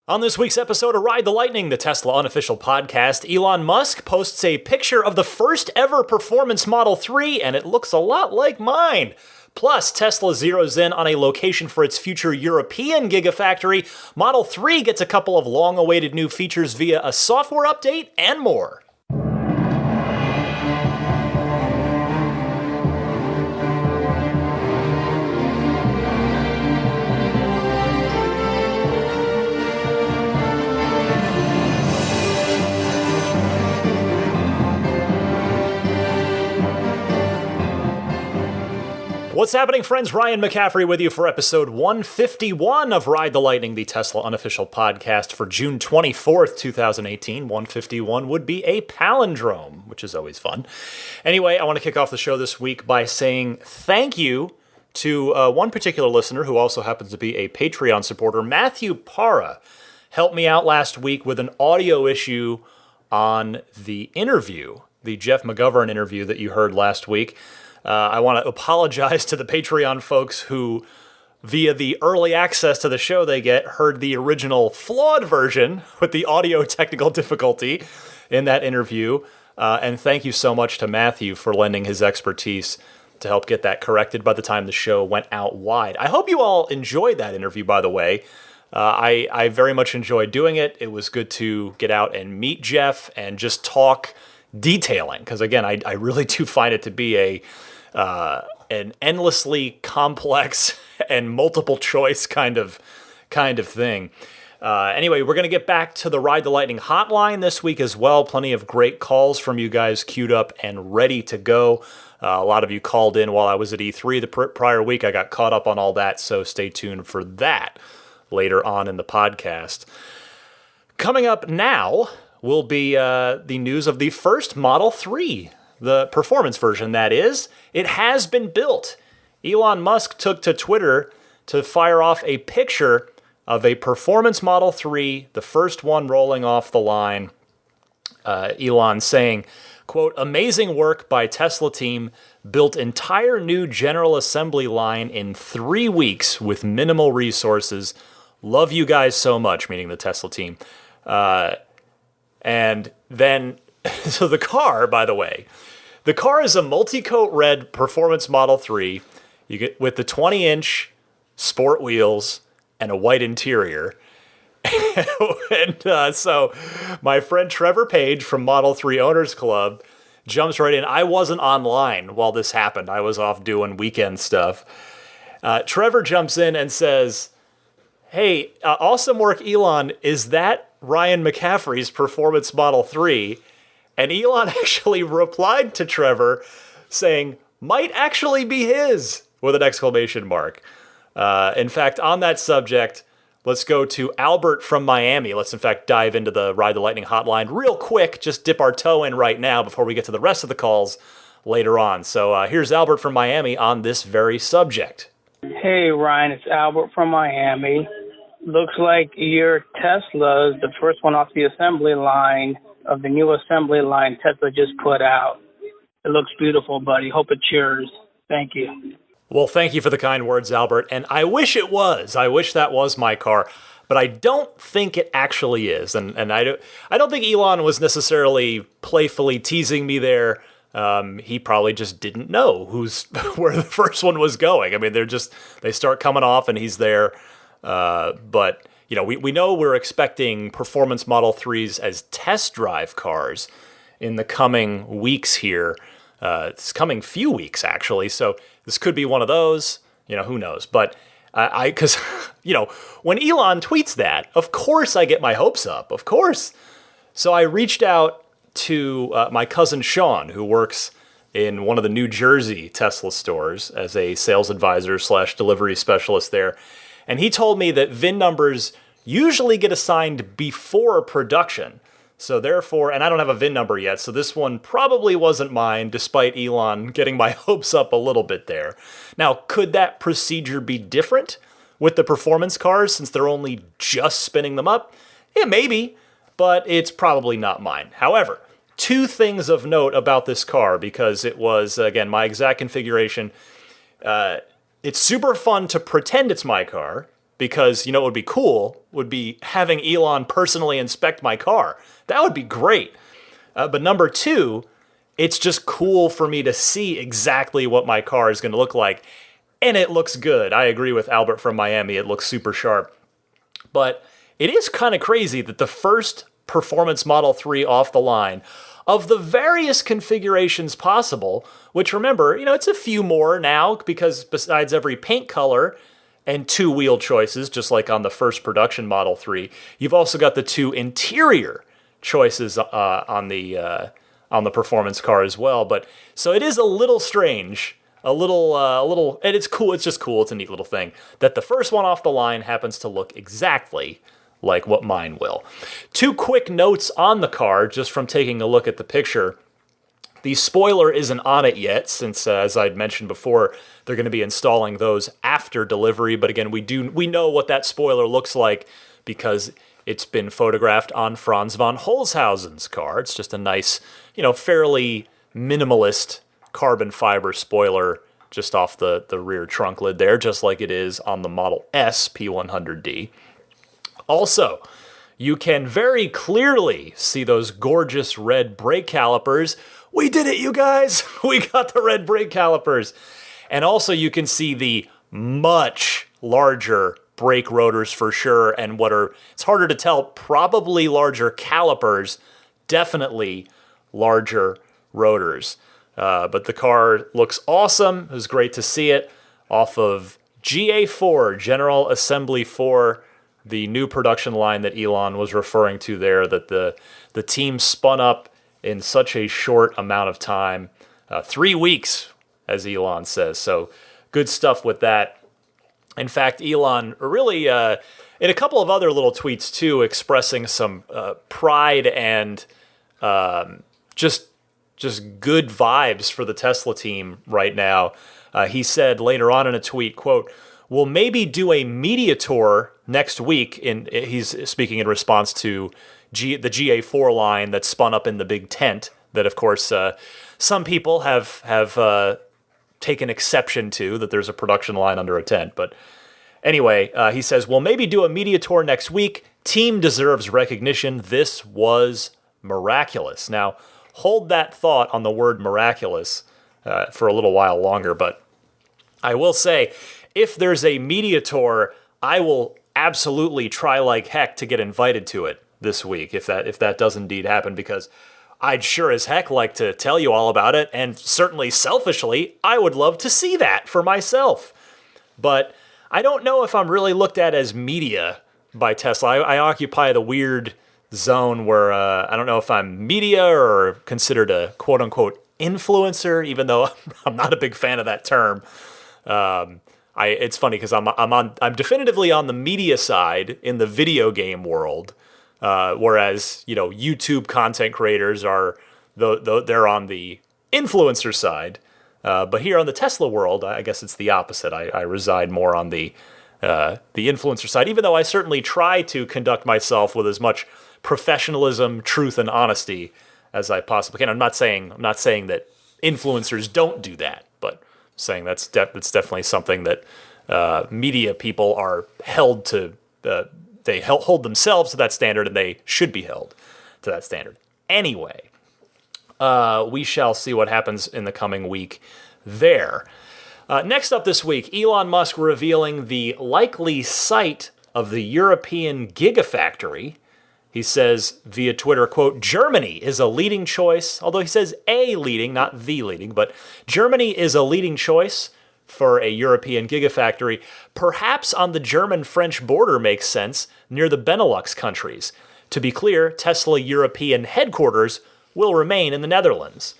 On this week's episode of Ride the Lightning, the Tesla unofficial podcast, Elon Musk posts a picture of the first ever performance Model 3, and it looks a lot like mine. Plus, Tesla zeroes in on a location for its future European Gigafactory. Model 3 gets a couple of long-awaited new features via a software update, and more. What's happening, friends? Ryan McCaffrey with you for episode 151 of Ride the Lightning, the Tesla unofficial podcast for June 24th, 2018. 151 would be a palindrome, which is always fun. Anyway, I want to kick off the show this week by saying thank you to one particular listener who also happens to be a Patreon supporter. Matthew Para helped me out last week with an audio issue on the interview, the Jeff McGovern interview that you heard last week. I want to apologize to the Patreon folks who, via the early access to the show they get, heard the original flawed version with the audio technical difficulty in that interview. And thank you so much to Matthew for lending his expertise to help get that corrected by the time the show went out wide. I hope you all enjoyed that interview, by the way. I very much enjoyed doing it. It was good to get out and meet Jeff and just talk detailing, because again, I really do find it to be an endlessly complex and multiple choice kind of thing. Anyway, we're going to get back to the Ride the Lightning hotline this week as well. Plenty of great calls from you guys queued up and ready to go. A lot of you called in while I was at E3 the prior week. I got caught up on all that, so stay tuned for that later on in the podcast. Coming up now will be the news of the first Model 3. The performance version, that is. It has been built. Elon Musk took to Twitter to fire off a picture of a performance Model 3, the first one rolling off the line. Elon saying, quote, "Amazing work by Tesla team, built entire new General Assembly line in 3 weeks with minimal resources. Love you guys so much," meaning the Tesla team. And then, so the car, by the way, the car is a multi-coat red performance Model 3 you get with the 20-inch sport wheels and a white interior. And so my friend Trevor Page from Model 3 Owners Club jumps right in. I wasn't online while this happened. I was off doing weekend stuff. Trevor jumps in and says, "Hey, awesome work, Elon. Is that Ryan McCaffrey's performance Model 3? And Elon actually replied to Trevor saying, "Might actually be his," with an exclamation mark. In fact, on that subject, let's go to Albert from Miami. Let's, in fact, dive into the Ride the Lightning hotline real quick. Just dip our toe in right now before we get to the rest of the calls later on. So here's Albert from Miami on this very subject. Hey, Ryan, it's Albert from Miami. Looks like your Tesla is the first one off the assembly line of the new assembly line Tesla just put out. It looks beautiful, buddy. Hope it's yours. Thank you. Well, thank you for the kind words, Albert. And I wish it was. I wish that was my car. But I don't think it actually is. And I don't think Elon was necessarily playfully teasing me there. He probably just didn't know where the first one was going. I mean, they start coming off and he's there. But, you know, we know we're expecting performance Model 3s as test drive cars in the coming weeks here. It's coming few weeks, actually. So this could be one of those, you know, who knows. But because, you know, when Elon tweets that, of course I get my hopes up, of course. So I reached out to my cousin Sean, who works in one of the New Jersey Tesla stores as a sales advisor / delivery specialist there. And he told me that VIN numbers usually get assigned before production. So therefore, and I don't have a VIN number yet, so this one probably wasn't mine, despite Elon getting my hopes up a little bit there. Now, could that procedure be different with the performance cars since they're only just spinning them up? Yeah, maybe, but it's probably not mine. However, two things of note about this car, because it was, again, my exact configuration. It's super fun to pretend it's my car, because you know what would be cool would be having Elon personally inspect my car. That would be great. But number two, it's just cool for me to see exactly what my car is going to look like. And it looks good. I agree with Albert from Miami. It looks super sharp. But it is kind of crazy that the first performance Model 3 off the line of the various configurations possible, which remember, it's a few more now because besides every paint color and two wheel choices, just like on the first production Model 3, you've also got the two interior choices on the performance car as well. But so it is a little strange, a little, and it's cool. It's just cool. It's a neat little thing that the first one off the line happens to look exactly like what mine will. Two quick notes on the car, just from taking a look at the picture. The spoiler isn't on it yet, since as I'd mentioned before, they're going to be installing those after delivery. But again, we know what that spoiler looks like because it's been photographed on Franz von Holzhausen's car. It's just a nice, fairly minimalist carbon fiber spoiler just off the rear trunk lid there, just like it is on the Model S P100D. Also, you can very clearly see those gorgeous red brake calipers. We did it, you guys! We got the red brake calipers. And also you can see the much larger brake rotors for sure, and it's harder to tell, probably larger calipers, definitely larger rotors. But the car looks awesome. It was great to see it off of GA4, General Assembly 4, the new production line that Elon was referring to there, that the team spun up in such a short amount of time. 3 weeks, as Elon says. So good stuff with that. In fact, Elon really, in a couple of other little tweets too, expressing some pride and just good vibes for the Tesla team right now. He said later on in a tweet, quote, "We'll maybe do a media tour next week." He's speaking in response to the GA4 line that spun up in the big tent that, of course, some people have taken exception to, that there's a production line under a tent. But anyway, he says, "We'll maybe do a media tour next week. Team deserves recognition. This was miraculous." Now, hold that thought on the word miraculous for a little while longer. But I will say, if there's a media tour, I will absolutely try like heck to get invited to it this week, if that does indeed happen, because I'd sure as heck like to tell you all about it, and certainly selfishly, I would love to see that for myself. But I don't know if I'm really looked at as media by Tesla. I occupy the weird zone where I don't know if I'm media or considered a quote-unquote influencer, even though I'm not a big fan of that term. It's funny because I'm definitively on the media side in the video game world, whereas YouTube content creators they're on the influencer side. But here on the Tesla world, I guess it's the opposite. I reside more on the influencer side, even though I certainly try to conduct myself with as much professionalism, truth, and honesty as I possibly can. I'm not saying that influencers don't do that, but I'm saying that's definitely something that media people are held to. They hold themselves to that standard, and they should be held to that standard. Anyway, we shall see what happens in the coming week there. Next up this week, Elon Musk revealing the likely site of the European Gigafactory. He says via Twitter, quote, "Germany is a leading choice," although he says a leading, not the leading, but Germany is a leading choice for a European Gigafactory. Perhaps on the German-French border makes sense, near the Benelux countries. To be clear, Tesla European headquarters will remain in the Netherlands.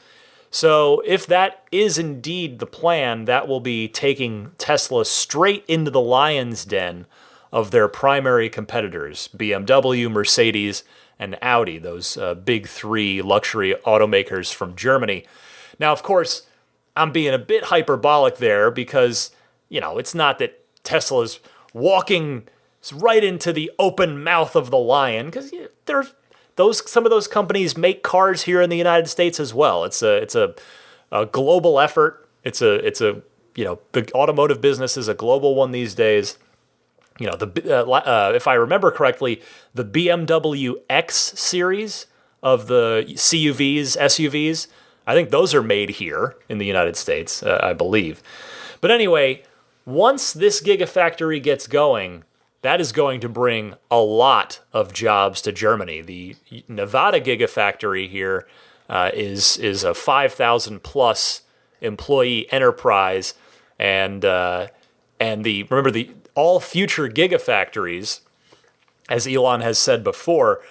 So if that is indeed the plan, that will be taking Tesla straight into the lion's den of their primary competitors, BMW, Mercedes, and Audi, those big three luxury automakers from Germany. Now, of course, I'm being a bit hyperbolic there because, it's not that Tesla's walking right into the open mouth of the lion, because some of those companies make cars here in the United States as well. It's a global effort. The automotive business is a global one these days. if I remember correctly, the BMW X series of the CUVs, SUVs, I think those are made here in the United States, I believe. But anyway, once this Gigafactory gets going, that is going to bring a lot of jobs to Germany. The Nevada Gigafactory here is a 5,000 plus employee enterprise, and all future gigafactories, as Elon has said before,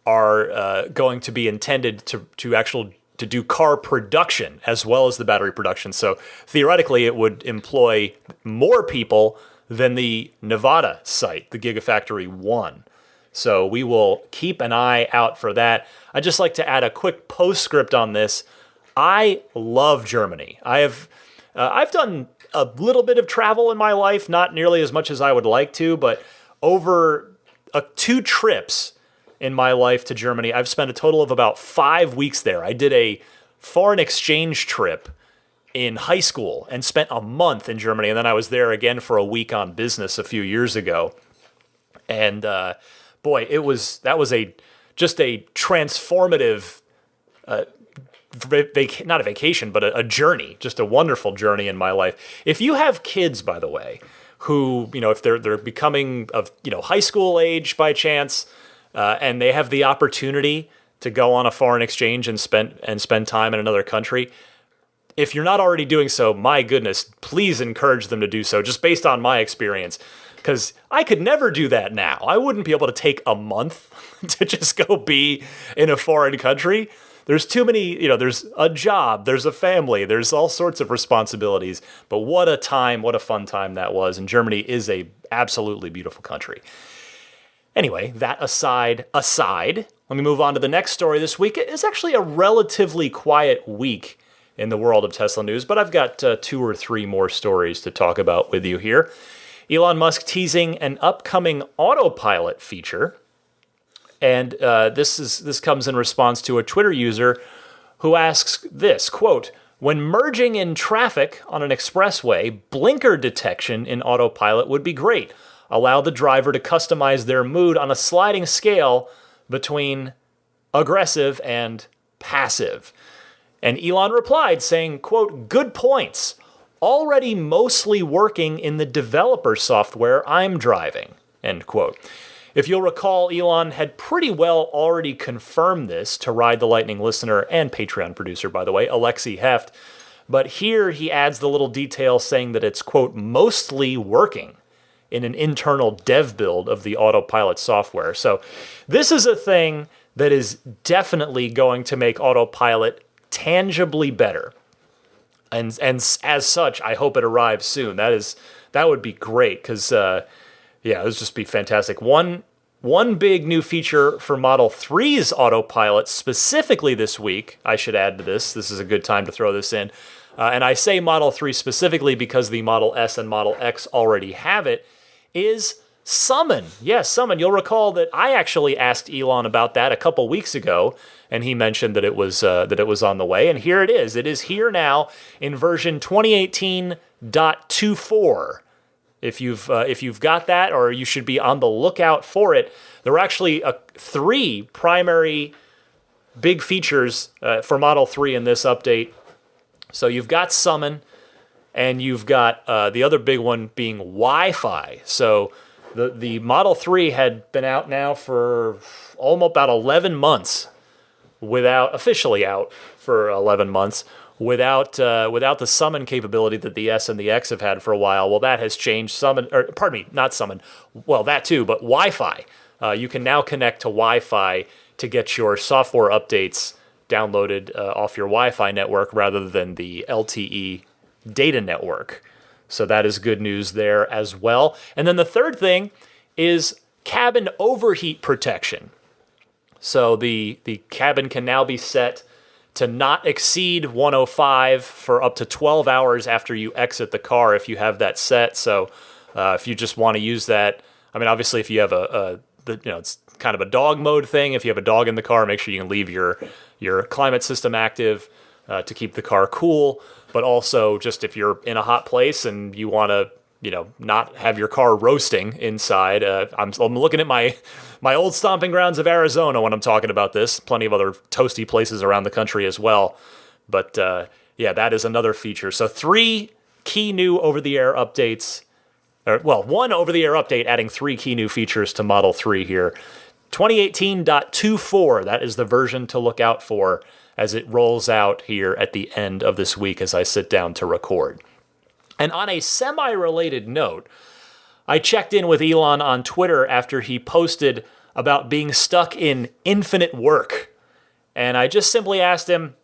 are going to be intended to do car production as well as the battery production. So theoretically, it would employ more people than the Nevada site, the Gigafactory 1. So we will keep an eye out for that. I'd just like to add a quick postscript on this. I love Germany. I've done a little bit of travel in my life, not nearly as much as I would like to, but over 2 trips in my life to Germany, I've spent a total of about 5 weeks there. I did a foreign exchange trip in high school and spent a month in Germany, and then I was there again for a week on business a few years ago. And boy, that was just a transformative not a vacation, but a journey, just a wonderful journey in my life. If you have kids, by the way, who, if they're becoming of, high school age by chance, and they have the opportunity to go on a foreign exchange and spend time in another country, if you're not already doing so, my goodness, please encourage them to do so, just based on my experience. Because I could never do that now. I wouldn't be able to take a month to just go be in a foreign country. There's too many, there's a job, there's a family, there's all sorts of responsibilities. But what a fun time that was. And Germany is a absolutely beautiful country. Anyway, that aside, let me move on to the next story this week. It's actually a relatively quiet week in the world of Tesla news, but I've got 2 or 3 more stories to talk about with you here. Elon Musk teasing an upcoming autopilot feature. And this comes in response to a Twitter user who asks this, quote, "When merging in traffic on an expressway, blinker detection in autopilot would be great. Allow the driver to customize their mood on a sliding scale between aggressive and passive." And Elon replied saying, quote, "Good points. Already mostly working in the developer software I'm driving," end quote. If you'll recall, Elon had pretty well already confirmed this to Ride the Lightning listener and Patreon producer, by the way, Alexi Heft. But here he adds the little detail saying that it's, quote, "mostly working in an internal dev build of the autopilot software." So this is a thing that is definitely going to make autopilot tangibly better. And as such, I hope it arrives soon. That would be great, because it would just be fantastic. One big new feature for Model 3's autopilot specifically this week, I should add to this. This is a good time to throw this in. And I say Model 3 specifically because the Model S and Model X already have it, is Summon. Yes, Summon. You'll recall that I actually asked Elon about that a couple weeks ago, and he mentioned that it was on the way. And here it is. It is here now in version 2018.24. If you've got that, or you should be on the lookout for it. There were actually 3 primary big features for Model 3 in this update. So you've got Summon, and you've got the other big one being Wi-Fi. So the Model 3 had been out now for almost about 11 months, officially out for 11 months, without the Summon capability that the S and the X have had for a while. Well, that has changed. Not Summon. Well, that too, but Wi-Fi. You can now connect to Wi-Fi to get your software updates downloaded off your Wi-Fi network rather than the LTE data network. So that is good news there as well. And then the third thing is cabin overheat protection. So the cabin can now be set to not exceed 105 for up to 12 hours after you exit the car if you have that set. So if you just want to use that, I mean, obviously if you have it's kind of a dog mode thing. If you have a dog in the car, make sure you can leave your climate system active to keep the car cool. But also just if you're in a hot place and you want to not have your car roasting inside. I'm looking at my old stomping grounds of Arizona when I'm talking about this. Plenty of other toasty places around the country as well. But that is another feature. So 3 key new over-the-air updates. One over-the-air update adding 3 key new features to Model 3 here. 2018.24, that is the version to look out for as it rolls out here at the end of this week as I sit down to record. And on a semi-related note, I checked in with Elon on Twitter after he posted about being stuck in infinite work. And I just simply asked him,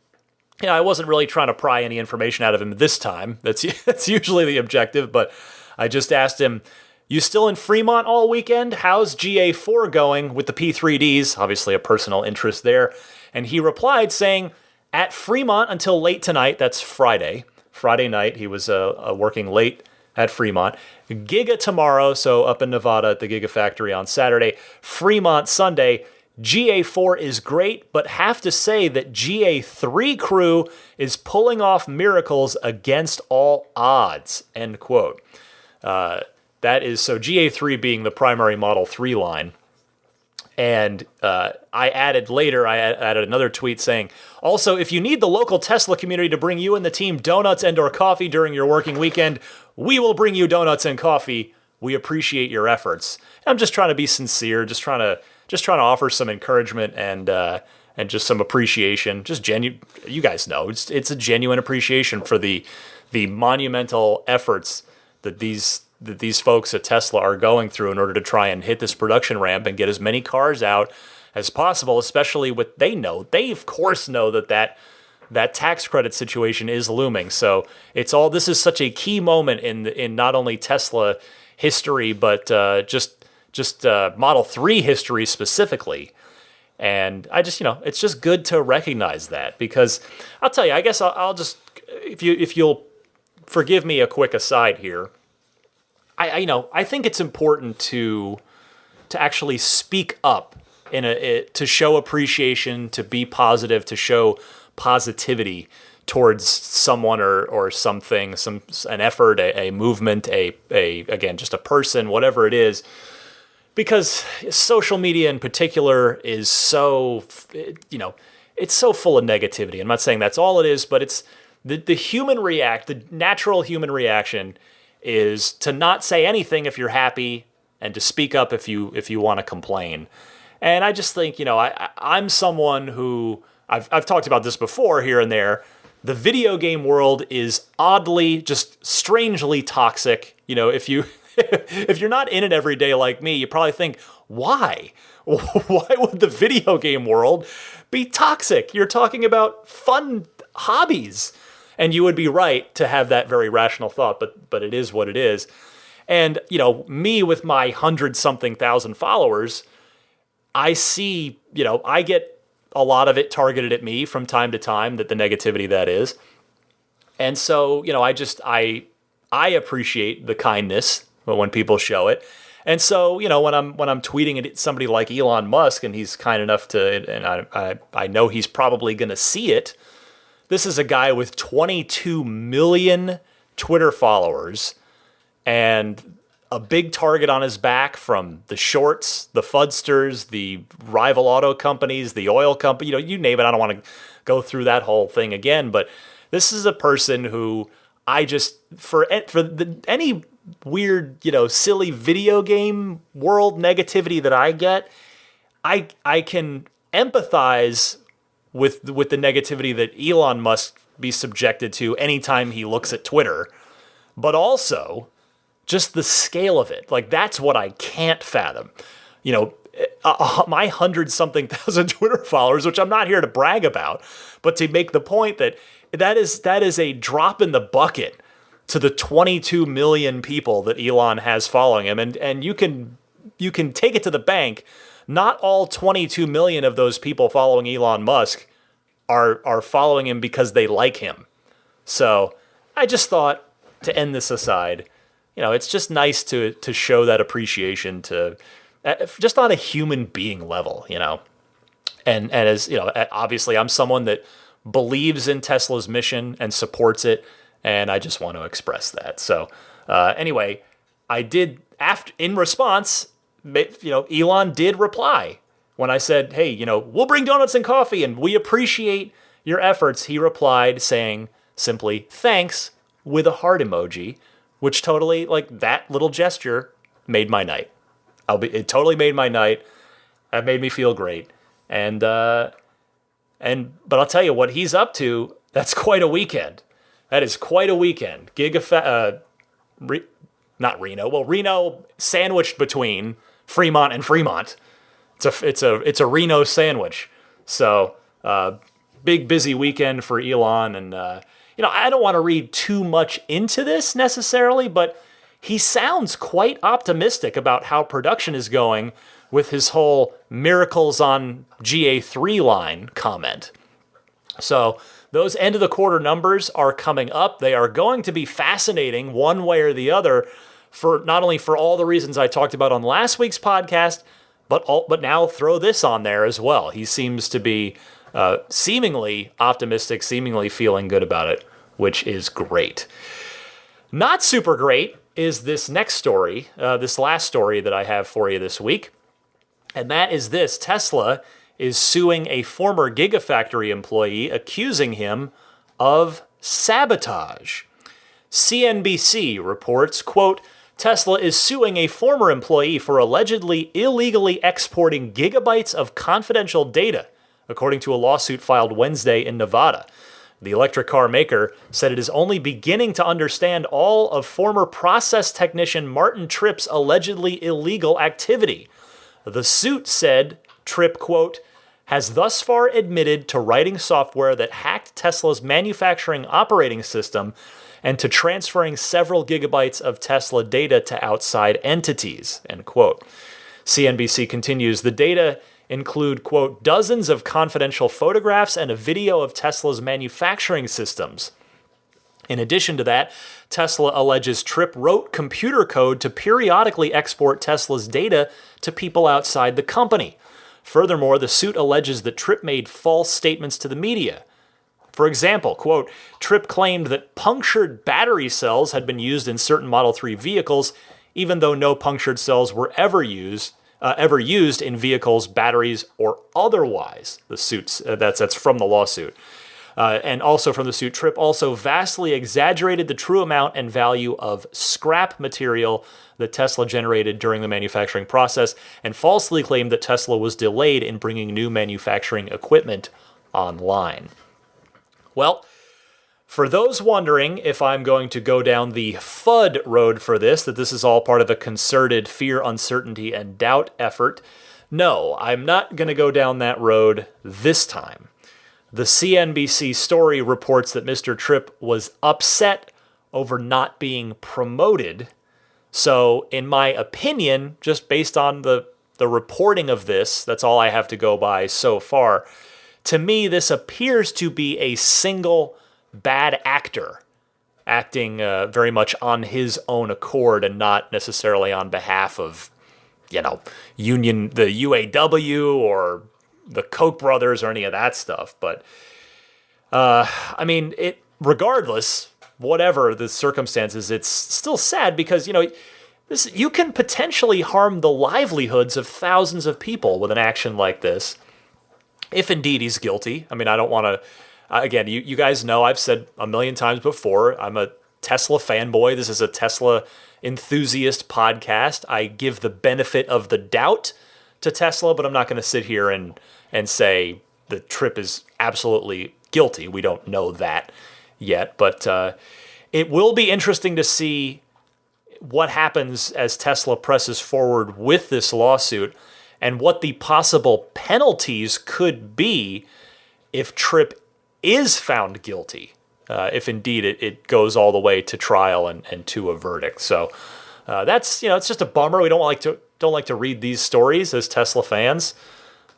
I wasn't really trying to pry any information out of him this time. That's usually the objective, but I just asked him, you still in Fremont all weekend? How's GA4 going with the P3Ds? Obviously a personal interest there. And he replied saying, at Fremont until late tonight, that's Friday night, he was working late at Fremont. Giga tomorrow, so up in Nevada at the Gigafactory on Saturday. Fremont Sunday. GA4 is great, but have to say that GA3 crew is pulling off miracles against all odds, end quote. That is, so GA3 being the primary Model 3 line. And I added another tweet saying, also, if you need the local Tesla community to bring you and the team donuts and or coffee during your working weekend, we will bring you donuts and coffee. We appreciate your efforts. I'm just trying to be sincere, just trying to offer some encouragement and just some appreciation. Just genuine, you guys know, it's a genuine appreciation for the monumental efforts that these folks at Tesla are going through in order to try and hit this production ramp and get as many cars out as possible, especially with, they of course know that tax credit situation is looming. So this is such a key moment in not only Tesla history, but just Model 3 history specifically. And I just, it's just good to recognize that, because I'll tell you, I guess I'll just, if you'll forgive me a quick aside here, I think it's important to actually speak up to show appreciation, to be positive, to show positivity towards someone or something, an effort, a movement, again, just a person, whatever it is. Because social media in particular is so, it's so full of negativity. I'm not saying that's all it is, but it's the natural human reaction is to not say anything if you're happy and to speak up if you want to complain. And I just think, I'm someone who, I've talked about this before here and there, the video game world is oddly, just strangely toxic. If you're not in it every day like me, you probably think, why? Why would the video game world be toxic? You're talking about fun hobbies. And you would be right to have that very rational thought, but it is what it is. And, me with my 100-something thousand followers, I see, I get a lot of it targeted at me from time to time, that the negativity that is. And so, I appreciate the kindness when people show it. And so, when I'm tweeting at somebody like Elon Musk, and he's kind enough to, and I know he's probably going to see it. This is a guy with 22 million Twitter followers and a big target on his back from the shorts, the fudsters, the rival auto companies, the oil company, you name it. I don't want to go through that whole thing again, but this is a person who I just, any weird, silly video game world negativity that I get, I can empathize with the negativity that Elon must be subjected to anytime he looks at Twitter, but also just the scale of it. Like, that's what I can't fathom. My 100-something thousand Twitter followers, which I'm not here to brag about, but to make the point that is a drop in the bucket to the 22 million people that Elon has following him. And you can take it to the bank. Not all 22 million of those people following Elon Musk are following him because they like him. So I just thought, to end this aside, it's just nice to show that appreciation to just on a human being level, And as obviously I'm someone that believes in Tesla's mission and supports it, and I just want to express that. So Anyway, I did, in response, Elon did reply. When I said, hey, we'll bring donuts and coffee and we appreciate your efforts, he replied saying simply, thanks, with a heart emoji, which totally, that little gesture made my night. It totally made my night. That made me feel great. But I'll tell you what he's up to. That's quite a weekend. That is quite a weekend. Not Reno. Well, Reno sandwiched between Fremont and Fremont. It's a Reno sandwich. So big busy weekend for Elon, and I don't want to read too much into this necessarily, but he sounds quite optimistic about how production is going with his whole miracles on GA3 line comment. So those end of the quarter numbers are coming up. They are going to be fascinating one way or the other, for not only for all the reasons I talked about on last week's podcast, but now throw this on there as well. He seems to be seemingly optimistic, seemingly feeling good about it, which is great. Not super great is this next story, this last story that I have for you this week. And that is this: Tesla is suing a former Gigafactory employee, accusing him of sabotage. CNBC reports, quote, Tesla is suing a former employee for allegedly illegally exporting gigabytes of confidential data, according to a lawsuit filed Wednesday in Nevada. The electric car maker said it is only beginning to understand all of former process technician Martin Tripp's allegedly illegal activity. The suit said Tripp, quote, has thus far admitted to writing software that hacked Tesla's manufacturing operating system and to transferring several gigabytes of Tesla data to outside entities, end quote. CNBC continues, the data include, quote, dozens of confidential photographs and a video of Tesla's manufacturing systems. In addition to that, Tesla alleges Tripp wrote computer code to periodically export Tesla's data to people outside the company. Furthermore, the suit alleges that Tripp made false statements to the media. For example, quote, Tripp claimed that punctured battery cells had been used in certain Model 3 vehicles, even though no punctured cells were ever used in vehicles, batteries, or otherwise. The suits that's from the lawsuit. And also from the suit, Tripp also vastly exaggerated the true amount and value of scrap material that Tesla generated during the manufacturing process, and falsely claimed that Tesla was delayed in bringing new manufacturing equipment online. Well, for those wondering if I'm going to go down the FUD road for this, that this is all part of a concerted fear, uncertainty, and doubt effort, no, I'm not going to go down that road this time. The CNBC story reports that Mr. Tripp was upset over not being promoted. So, in my opinion, just based on the reporting of this, that's all I have to go by so far. To me, this appears to be a single bad actor acting very much on his own accord and not necessarily on behalf of, the UAW or the Koch brothers or any of that stuff. But, regardless, whatever the circumstances, it's still sad because, you can potentially harm the livelihoods of thousands of people with an action like this, if indeed he's guilty. I don't want to, again, you guys know I've said a million times before, I'm a Tesla fanboy. This is a Tesla enthusiast podcast. I give the benefit of the doubt to Tesla, but I'm not going to sit here and say the Tripp is absolutely guilty. We don't know that yet, but it will be interesting to see what happens as Tesla presses forward with this lawsuit and what the possible penalties could be if Tripp is found guilty, if indeed it goes all the way to trial and to a verdict. So that's, it's just a bummer. We don't like to read these stories as Tesla fans.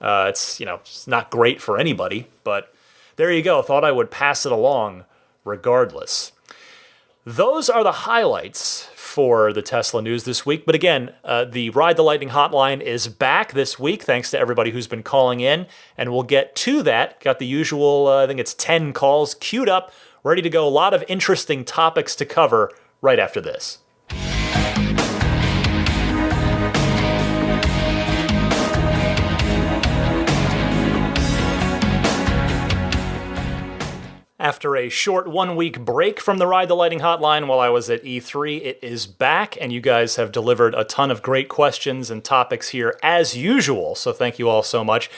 It's not great for anybody, but there you go. Thought I would pass it along regardless. Those are the highlights for the Tesla news this week. But again, the Ride the Lightning hotline is back this week, thanks to everybody who's been calling in. And we'll get to that. Got the usual, I think it's 10 calls queued up, ready to go. A lot of interesting topics to cover right after this. After a short 1-week break from the Ride the Lightning hotline while I was at E3, it is back, and you guys have delivered a ton of great questions and topics here as usual, so thank you all so much.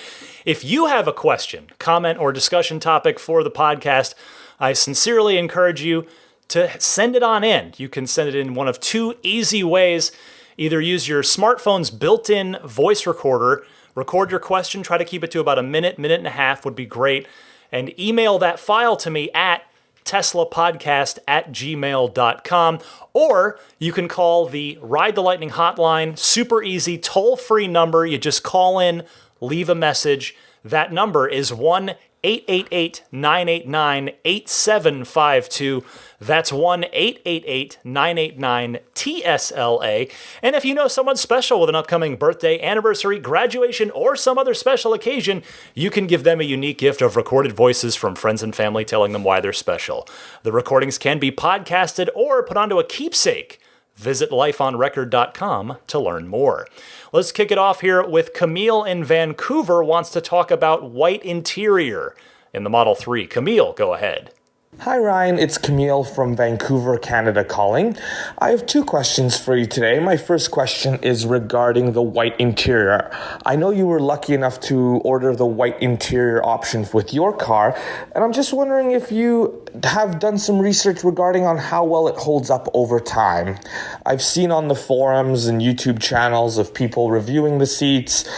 If you have a question, comment, or discussion topic for the podcast, I sincerely encourage you to send it on in. You can send it in one of two easy ways. Either use your smartphone's built-in voice recorder, record your question, try to keep it to about a minute, minute and a half would be great, and email that file to me at teslapodcast@gmail.com, or you can call the Ride the Lightning hotline, super easy, toll-free number. You just call in, leave a message. That number is 1-888-989-8752. That's 1-888-989-TSLA. And if you know someone special with an upcoming birthday, anniversary, graduation, or some other special occasion, you can give them a unique gift of recorded voices from friends and family telling them why they're special. The recordings can be podcasted or put onto a keepsake. Visit lifeonrecord.com to learn more. Let's kick it off here with Camille in Vancouver wants to talk about white interior in the Model 3. Camille, go ahead. Hi Ryan, it's Camille from Vancouver, Canada calling. I have two questions for you today. My first question is regarding the white interior. I know you were lucky enough to order the white interior option with your car, and I'm just wondering if you have done some research regarding on how well it holds up over time. I've seen on the forums and YouTube channels of people reviewing the seats,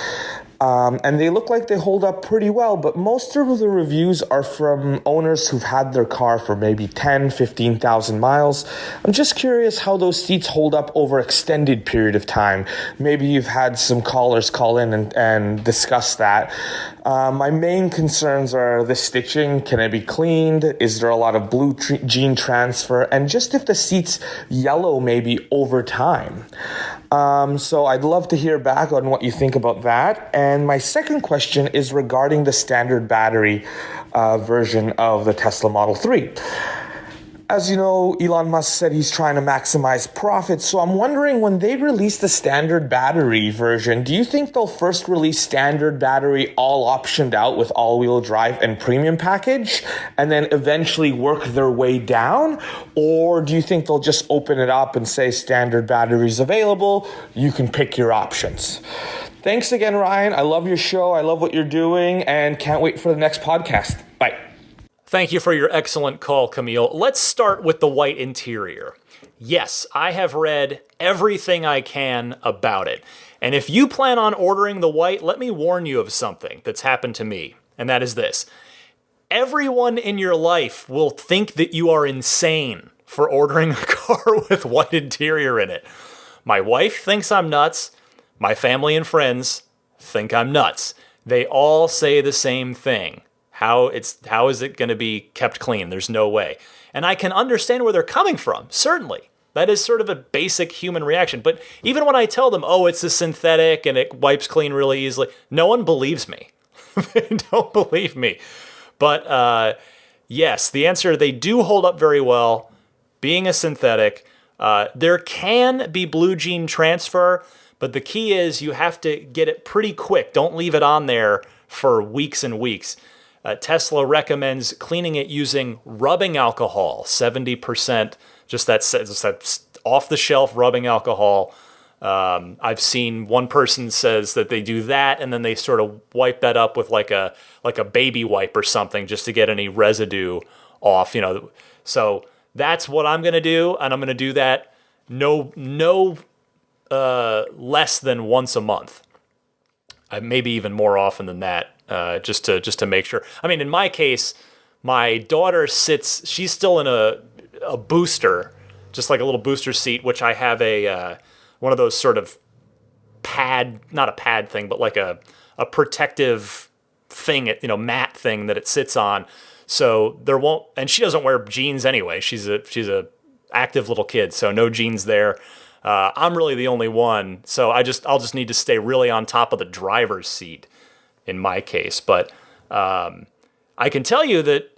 and they look like they hold up pretty well, but most of the reviews are from owners who've had their car for maybe 10, 15,000 miles. I'm just curious how those seats hold up over extended period of time. Maybe you've had some callers call in and discuss that. My main concerns are the stitching. Can it be cleaned? Is there a lot of blue gene transfer? And just if the seats yellow maybe over time. So I'd love to hear back on what you think about that. And my second question is regarding the standard battery version of the Tesla Model 3. As you know, Elon Musk said he's trying to maximize profits, so I'm wondering when they release the standard battery version, do you think they'll first release standard battery all optioned out with all-wheel drive and premium package, and then eventually work their way down? Or do you think they'll just open it up and say standard batteries available, you can pick your options? Thanks again, Ryan. I love your show, I love what you're doing, and can't wait for the next podcast. Bye. Thank you for your excellent call, Camille. Let's start with the white interior. Yes, I have read everything I can about it. And if you plan on ordering the white, let me warn you of something that's happened to me, and that is this. Everyone in your life will think that you are insane for ordering a car with white interior in it. My wife thinks I'm nuts. My family and friends think I'm nuts. They all say the same thing. How is it going to be kept clean? There's no way. And I can understand where they're coming from, certainly. That is sort of a basic human reaction. But even when I tell them, oh, it's a synthetic and it wipes clean really easily, no one believes me. They don't believe me. But yes, the answer, they do hold up very well. Being a synthetic, there can be blue gene transfer, but the key is you have to get it pretty quick. Don't leave it on there for weeks and weeks. Tesla recommends cleaning it using rubbing alcohol, 70%, just that off-the-shelf rubbing alcohol. I've seen one person says that they do that, and then they sort of wipe that up with like a baby wipe or something just to get any residue off. So that's what I'm going to do, and I'm going to do that no less than once a month. Maybe even more often than that. Just to make sure. I mean, in my case, my daughter she's still in a booster, just like a little booster seat, which I have one of those sort of pad, not a pad thing, but like a protective thing, mat thing that it sits on. So there won't, and she doesn't wear jeans anyway. She's a active little kid, so no jeans there. I'm really the only one, so I'll just need to stay really on top of the driver's seat in my case. But I can tell you that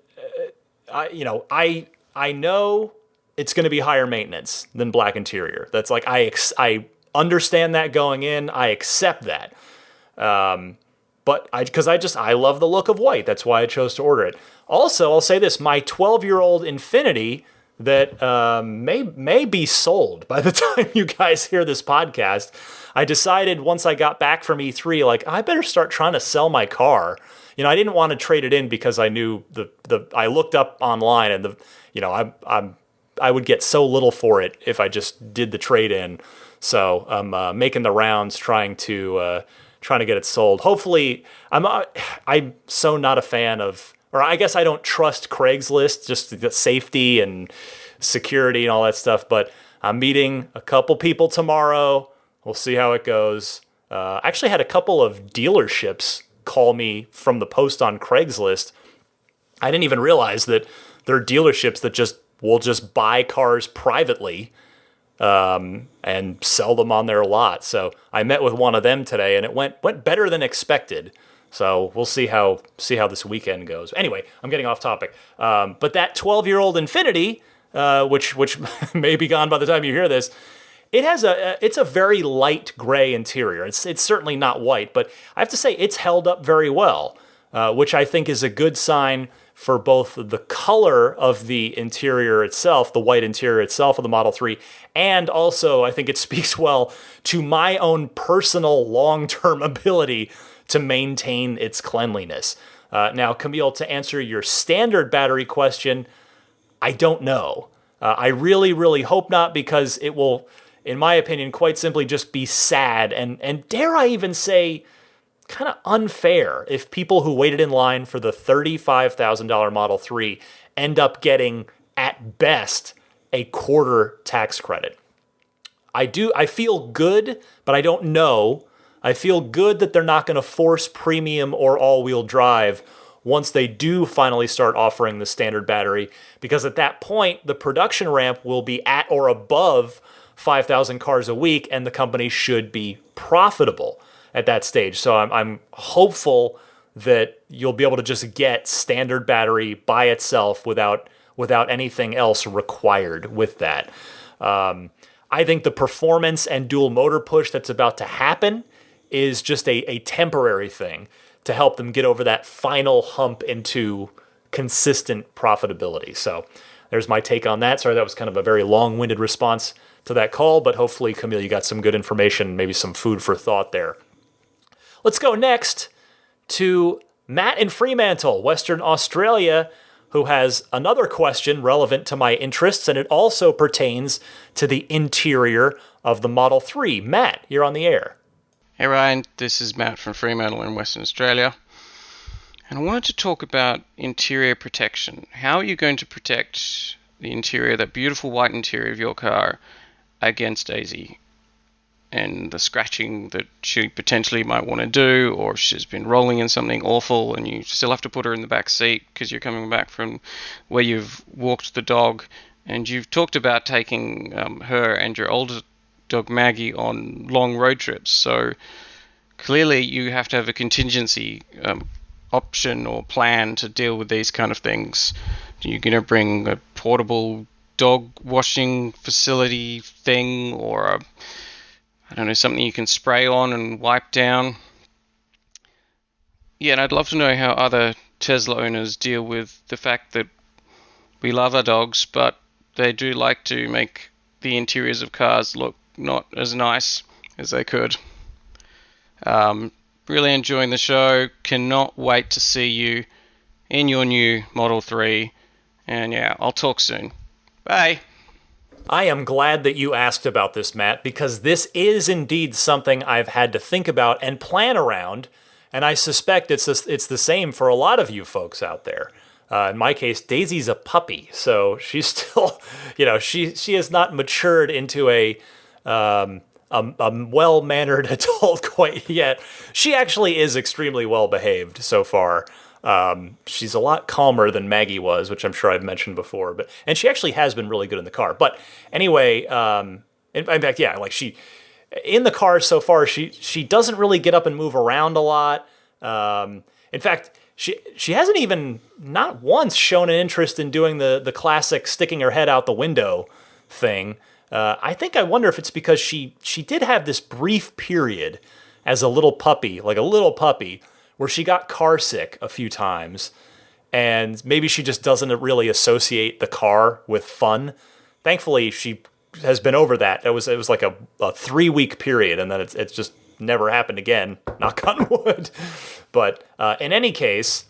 I know it's going to be higher maintenance than black interior. That's like I understand that going in. I accept that. but I love the look of white. That's why I chose to order it. Also, I'll say this, my 12-year-old Infinity that may be sold by the time you guys hear this podcast. I decided once I got back from E3, like, I better start trying to sell my car. I didn't want to trade it in because I knew I looked up online and I would get so little for it if I just did the trade in. So I'm making the rounds trying to get it sold. Hopefully, I'm so not a fan of, or I guess I don't trust Craigslist, just the safety and security and all that stuff. But I'm meeting a couple people tomorrow. We'll see how it goes. I actually had a couple of dealerships call me from the post on Craigslist. I didn't even realize that there are dealerships that will just buy cars privately and sell them on their lot. So I met with one of them today, and it went better than expected. So we'll see how this weekend goes. Anyway, I'm getting off topic. But that 12-year-old Infinity, which may be gone by the time you hear this, it's a very light gray interior. It's certainly not white, but I have to say it's held up very well, which I think is a good sign for both the color of the interior itself, the white interior itself of the Model 3, and also I think it speaks well to my own personal long-term ability to maintain its cleanliness. Now, Camille, to answer your standard battery question, I don't know. I really, really hope not, because it will, in my opinion, quite simply just be sad and dare I even say kind of unfair if people who waited in line for the $35,000 Model 3 end up getting, at best, a quarter tax credit. I feel good, but I don't know. I feel good that they're not going to force premium or all-wheel drive once they do finally start offering the standard battery, because at that point, the production ramp will be at or above 5,000 cars a week, and the company should be profitable at that stage. So I'm hopeful that you'll be able to just get standard battery by itself without anything else required with that. I think the performance and dual motor push that's about to happen is just a temporary thing to help them get over that final hump into consistent profitability. So there's my take on that. Sorry, that was kind of a very long-winded response to that call, but hopefully, Camille, you got some good information, maybe some food for thought there. Let's go next to Matt in Fremantle, Western Australia, who has another question relevant to my interests, and it also pertains to the interior of the Model 3. Matt, you're on the air. Hey Ryan, this is Matt from Fremantle in Western Australia. And I wanted to talk about interior protection. How are you going to protect the interior, that beautiful white interior of your car, against Daisy and the scratching that she potentially might want to do, or she's been rolling in something awful and you still have to put her in the back seat because you're coming back from where you've walked the dog, and you've talked about taking her and your older dog Maggie on long road trips. So clearly you have to have a contingency option or plan to deal with these kind of things. You're going to bring a portable dog washing facility thing, or something you can spray on and wipe down. Yeah, and I'd love to know how other Tesla owners deal with the fact that we love our dogs, but they do like to make the interiors of cars look not as nice as they could. Really enjoying the show. Cannot wait to see you in your new Model 3. And yeah, I'll talk soon. Bye. I am glad that you asked about this, Matt, because this is indeed something I've had to think about and plan around, and I suspect it's the same for a lot of you folks out there. In my case, Daisy's a puppy, so she's still, she has not matured into a well-mannered adult quite yet. She actually is extremely well-behaved so far. She's a lot calmer than Maggie was, which I'm sure I've mentioned before, and she actually has been really good in the car. But anyway, in fact, yeah, like in the car so far, she doesn't really get up and move around a lot. In fact, she hasn't even, not once, shown an interest in doing the classic sticking her head out the window thing. I wonder if it's because she did have this brief period as a little puppy, where she got car sick a few times, and maybe she just doesn't really associate the car with fun. Thankfully, she has been over that. It was like a 3-week period, and then it's just never happened again. Knock on wood. But in any case,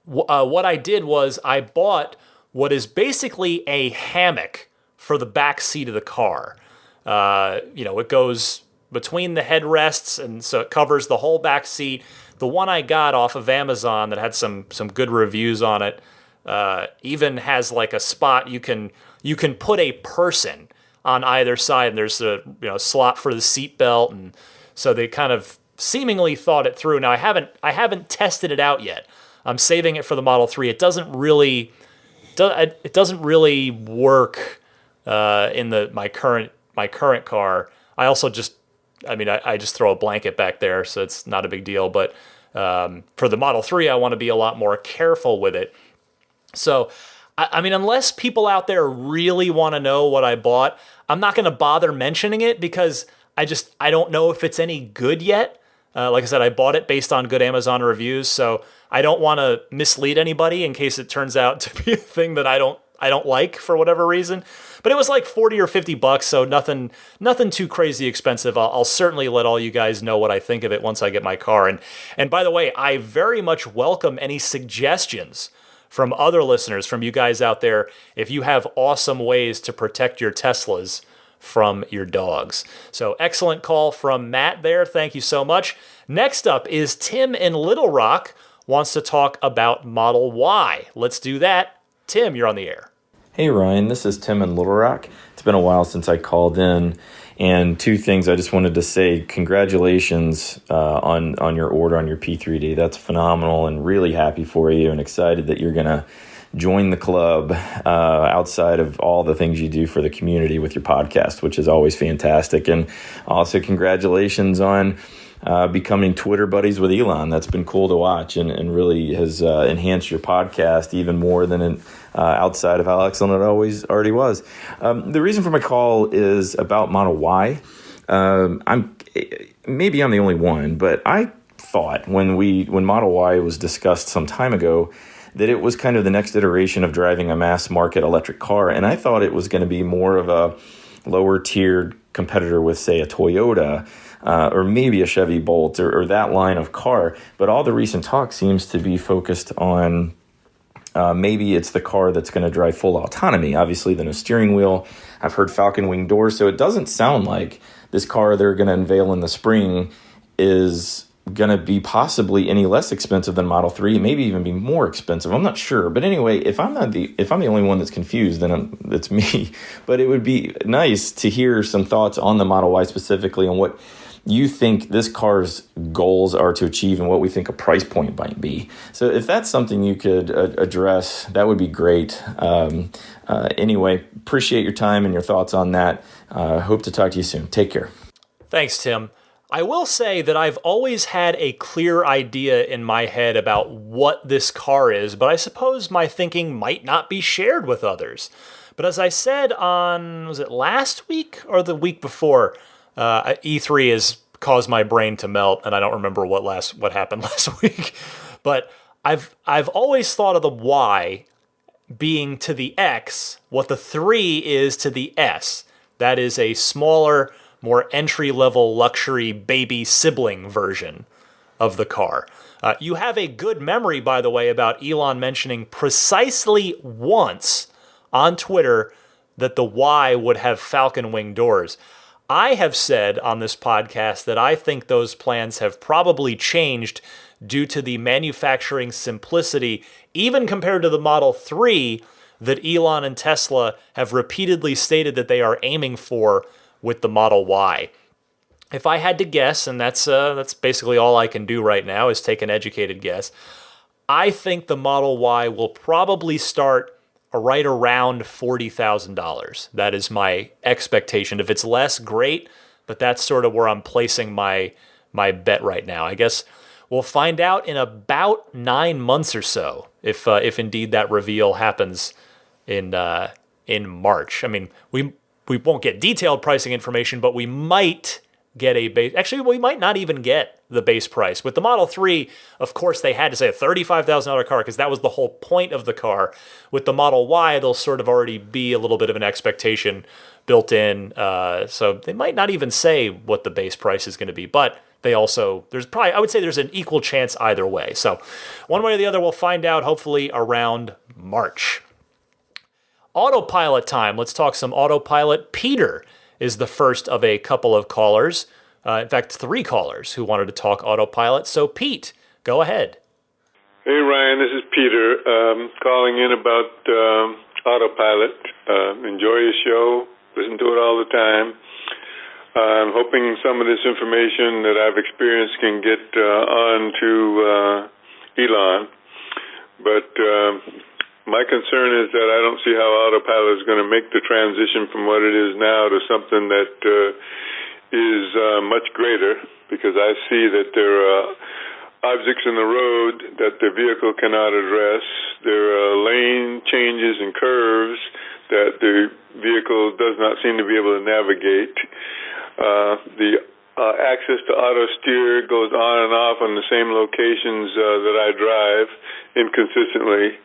what I did was I bought what is basically a hammock for the back seat of the car. It goes between the headrests, and so it covers the whole back seat. The one I got off of Amazon that had some good reviews on it even has like a spot you can put a person on either side, and there's a slot for the seat belt, and so they kind of seemingly thought it through. Now I haven't tested it out yet. I'm saving it for the Model 3. It doesn't really work in my current car. I also I just throw a blanket back there, so it's not a big deal. But for the Model 3, I want to be a lot more careful with it. So, unless people out there really want to know what I bought, I'm not going to bother mentioning it because I don't know if it's any good yet. Like I said, I bought it based on good Amazon reviews, so I don't want to mislead anybody in case it turns out to be a thing that I don't like for whatever reason. But it was like $40 or $50, so nothing too crazy expensive. I'll certainly let all you guys know what I think of it once I get my car. And by the way, I very much welcome any suggestions from other listeners, from you guys out there, if you have awesome ways to protect your Teslas from your dogs. So excellent call from Matt there. Thank you so much. Next up is Tim in Little Rock, wants to talk about Model Y. Let's do that. Tim, you're on the air. Hey Ryan, this is Tim in Little Rock. It's been a while since I called in, and two things I just wanted to say. Congratulations on your order on your P3D. That's phenomenal, and really happy for you and excited that you're going to join the club outside of all the things you do for the community with your podcast, which is always fantastic. And also congratulations on becoming Twitter buddies with Elon. That's been cool to watch and really has enhanced your podcast even more than outside of how excellent it already was. The reason for my call is about Model Y. I'm the only one, but I thought when Model Y was discussed some time ago that it was kind of the next iteration of driving a mass market electric car, and I thought it was going to be more of a lower tiered competitor with, say, a Toyota. Or maybe a Chevy Bolt or that line of car. But all the recent talk seems to be focused on maybe it's the car that's going to drive full autonomy. Obviously, then a steering wheel. I've heard Falcon Wing doors. So it doesn't sound like this car they're going to unveil in the spring is going to be possibly any less expensive than Model 3, maybe even be more expensive. I'm not sure. But anyway, if I'm the only one that's confused, then it's me. But it would be nice to hear some thoughts on the Model Y specifically and what you think this car's goals are to achieve and what we think a price point might be. So if that's something you could address, that would be great. Anyway, appreciate your time and your thoughts on that. Hope to talk to you soon. Take care. Thanks, Tim. I will say that I've always had a clear idea in my head about what this car is, but I suppose my thinking might not be shared with others. But as I said was it last week or the week before, E3 has caused my brain to melt, and I don't remember what happened last week. But I've always thought of the Y being to the X what the 3 is to the S. That is a smaller, more entry-level luxury baby sibling version of the car. You have a good memory, by the way, about Elon mentioning precisely once on Twitter that the Y would have Falcon Wing doors. I have said on this podcast that I think those plans have probably changed due to the manufacturing simplicity, even compared to the Model 3, that Elon and Tesla have repeatedly stated that they are aiming for with the Model Y. If I had to guess, and that's basically all I can do right now is take an educated guess, I think the Model Y will probably start right around $40,000. That is my expectation. If it's less, great, but that's sort of where I'm placing my bet right now. I guess we'll find out in about 9 months or so if indeed that reveal happens in March. I mean, we won't get detailed pricing information, but we might get a base. Actually, we might not even get the base price. With the Model 3, of course, they had to say a $35,000 car because that was the whole point of the car. With the Model Y, there'll sort of already be a little bit of an expectation built in. So they might not even say what the base price is going to be, but they also, I would say there's an equal chance either way. So one way or the other, we'll find out hopefully around March. Autopilot time. Let's talk some autopilot. Peter is the first of a couple of callers. In fact, 3 callers who wanted to talk autopilot. So Pete, go ahead. Hey Ryan, this is Peter calling in about autopilot. Enjoy your show. Listen to it all the time. I'm hoping some of this information that I've experienced can get on to Elon. But my concern is that I don't see how autopilot is going to make the transition from what it is now to something that is much greater, because I see that there are objects in the road that the vehicle cannot address. There are lane changes and curves that the vehicle does not seem to be able to navigate. The access to auto steer goes on and off on the same locations that I drive inconsistently.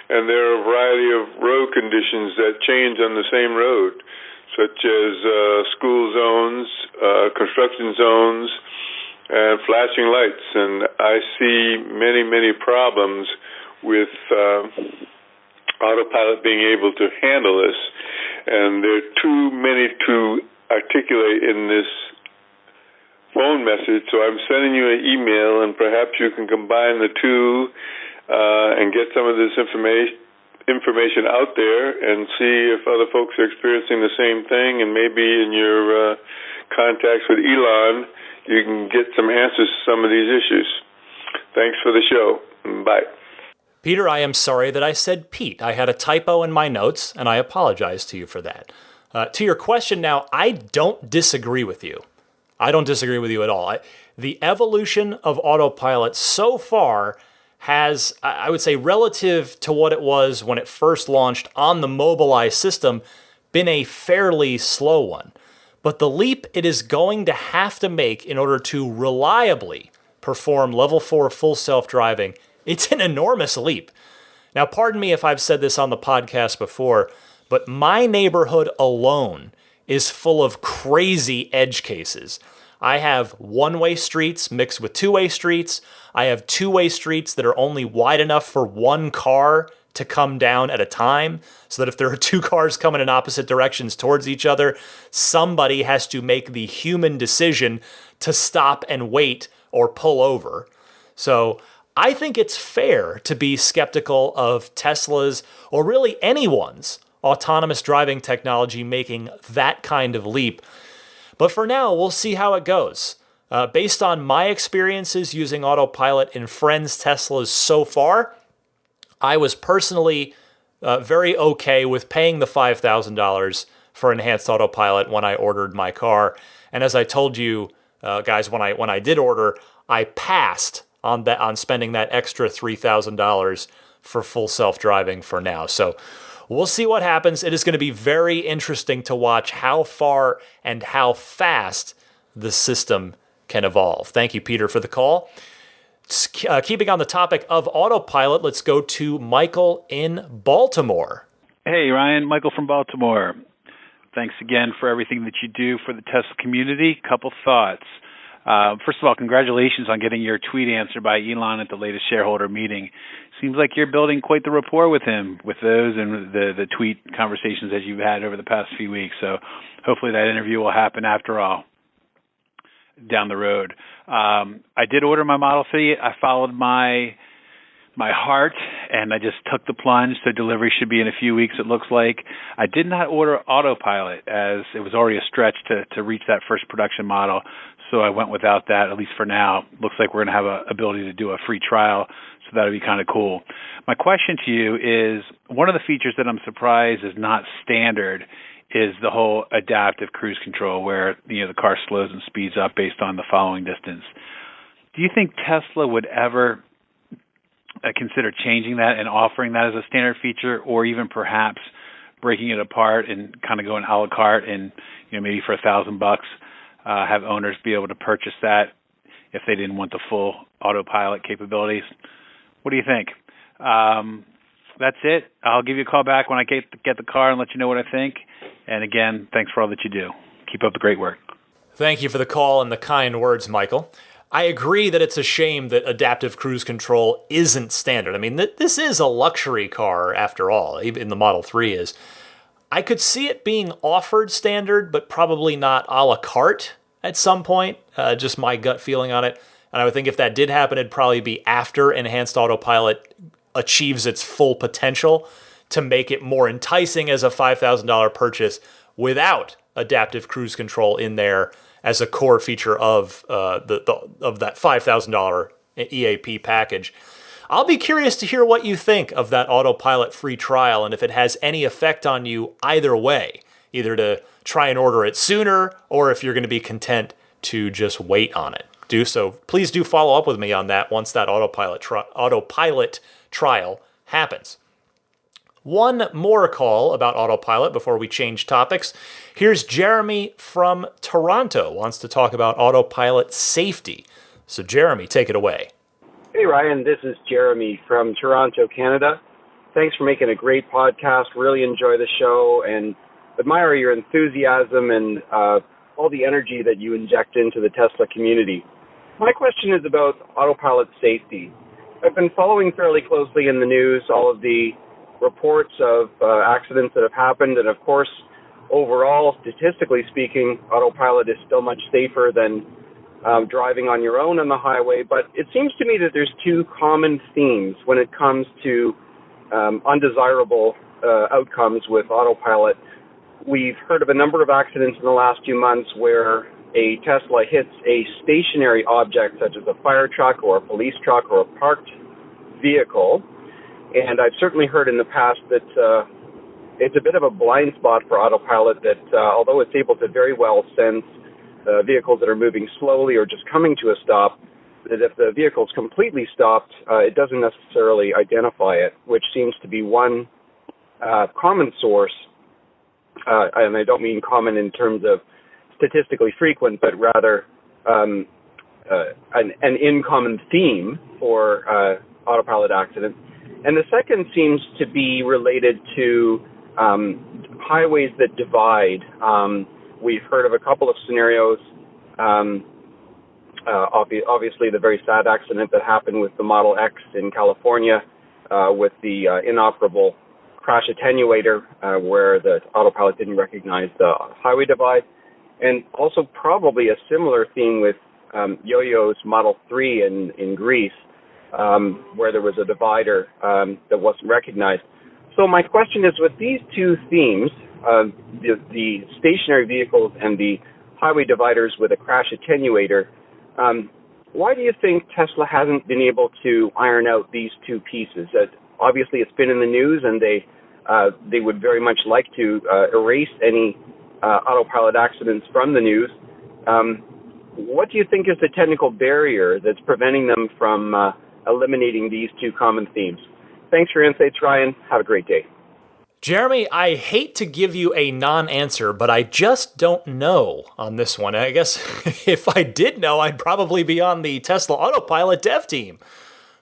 And there are a variety of road conditions that change on the same road, such as school zones, construction zones, and flashing lights. And I see many, many problems with autopilot being able to handle this. And there are too many to articulate in this phone message, so I'm sending you an email, and perhaps you can combine the two and get some of this information out there and see if other folks are experiencing the same thing, and maybe in your contacts with Elon, you can get some answers to some of these issues. Thanks for the show. Bye. Peter, I am sorry that I said Pete. I had a typo in my notes, and I apologize to you for that. To your question now, I don't disagree with you. I don't disagree with you at all. The evolution of autopilot so far has, I would say, relative to what it was when it first launched on the Mobileye system, been a fairly slow one. But the leap it is going to have to make in order to reliably perform level 4 full self-driving, it's an enormous leap. Now, pardon me if I've said this on the podcast before, but my neighborhood alone is full of crazy edge cases. I have one-way streets mixed with two-way streets. I have two-way streets that are only wide enough for one car to come down at a time, so that if there are 2 cars coming in opposite directions towards each other, somebody has to make the human decision to stop and wait or pull over. So I think it's fair to be skeptical of Tesla's, or really anyone's, autonomous driving technology making that kind of leap. But for now, we'll see how it goes. Based on my experiences using autopilot in friends' Teslas so far, I was personally very okay with paying the $5,000 for enhanced autopilot when I ordered my car. And as I told you guys, when I did order, I passed on spending that extra $3,000 for full self-driving for now. So we'll see what happens. It is going to be very interesting to watch how far and how fast the system can evolve. Thank you, Peter, for the call. Keeping on the topic of autopilot, let's go to Michael in Baltimore. Hey, Ryan. Michael from Baltimore. Thanks again for everything that you do for the Tesla community. Couple thoughts. First of all, congratulations on getting your tweet answered by Elon at the latest shareholder meeting. Seems like you're building quite the rapport with him, with those and the tweet conversations that you've had over the past few weeks. So hopefully that interview will happen after all down the road. I did order my Model 3. I followed my heart, and I just took the plunge. So delivery should be in a few weeks, it looks like. I did not order autopilot, as it was already a stretch to reach that first production model. So I went without that, at least for now. Looks like we're going to have an ability to do a free trial, so that would be kind of cool. My question to you is, one of the features that I'm surprised is not standard is the whole adaptive cruise control, where the car slows and speeds up based on the following distance. Do you think Tesla would ever consider changing that and offering that as a standard feature, or even perhaps breaking it apart and kind of going a la carte and maybe for $1,000 have owners be able to purchase that if they didn't want the full autopilot capabilities. What do you think? That's it. I'll give you a call back when I get the car and let you know what I think. And again, thanks for all that you do. Keep up the great work. Thank you for the call and the kind words, Michael. I agree that it's a shame that adaptive cruise control isn't standard. I mean, this is a luxury car after all, even the Model 3 is. I could see it being offered standard, but probably not a la carte at some point, just my gut feeling on it. And I would think if that did happen, it'd probably be after enhanced autopilot achieves its full potential to make it more enticing as a $5,000 purchase without adaptive cruise control in there as a core feature of that $5,000 EAP package. I'll be curious to hear what you think of that autopilot free trial and if it has any effect on you either way, either to try and order it sooner or if you're going to be content to just wait on it. Please do follow up with me on that once that autopilot trial happens. One more call about autopilot before we change topics. Here's Jeremy from Toronto, wants to talk about autopilot safety. So Jeremy, take it away. Hey Ryan, this is Jeremy from Toronto, Canada. Thanks for making a great podcast. Really enjoy the show and admire your enthusiasm and all the energy that you inject into the Tesla community. My question is about autopilot safety. I've been following fairly closely in the news all of the reports of accidents that have happened, and of course, overall, statistically speaking, autopilot is still much safer than driving on your own on the highway, but it seems to me that there's two common themes when it comes to undesirable outcomes with autopilot. We've heard of a number of accidents in the last few months where a Tesla hits a stationary object such as a fire truck or a police truck or a parked vehicle. And I've certainly heard in the past that it's a bit of a blind spot for autopilot that although it's able to very well sense vehicles that are moving slowly or just coming to a stop, that if the vehicle's completely stopped, it doesn't necessarily identify it, which seems to be one common source, and I don't mean common in terms of statistically frequent, but rather an in-common theme for autopilot accidents. And the second seems to be related to highways that divide. We've heard of a couple of scenarios, obviously the very sad accident that happened with the Model X in California with the inoperable crash attenuator where the autopilot didn't recognize the highway divide. And also probably a similar theme with Yo-Yo's Model 3 in Greece, where there was a divider that wasn't recognized. So my question is, with these two themes, the stationary vehicles and the highway dividers with a crash attenuator, why do you think Tesla hasn't been able to iron out these two pieces? Obviously, it's been in the news, and they would very much like to erase any autopilot accidents from the news. What do you think is the technical barrier that's preventing them from eliminating these two common themes? Thanks for your insights, Ryan. Have a great day. Jeremy, I hate to give you a non-answer, but I just don't know on this one. I guess if I did know, I'd probably be on the Tesla Autopilot dev team.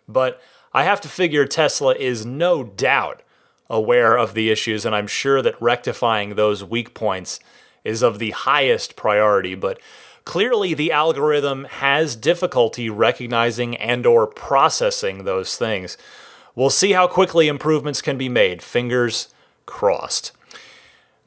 But I have to figure Tesla is no doubt aware of the issues, and I'm sure that rectifying those weak points is of the highest priority. But clearly the algorithm has difficulty recognizing and or processing those things. We'll see how quickly improvements can be made. Fingers crossed.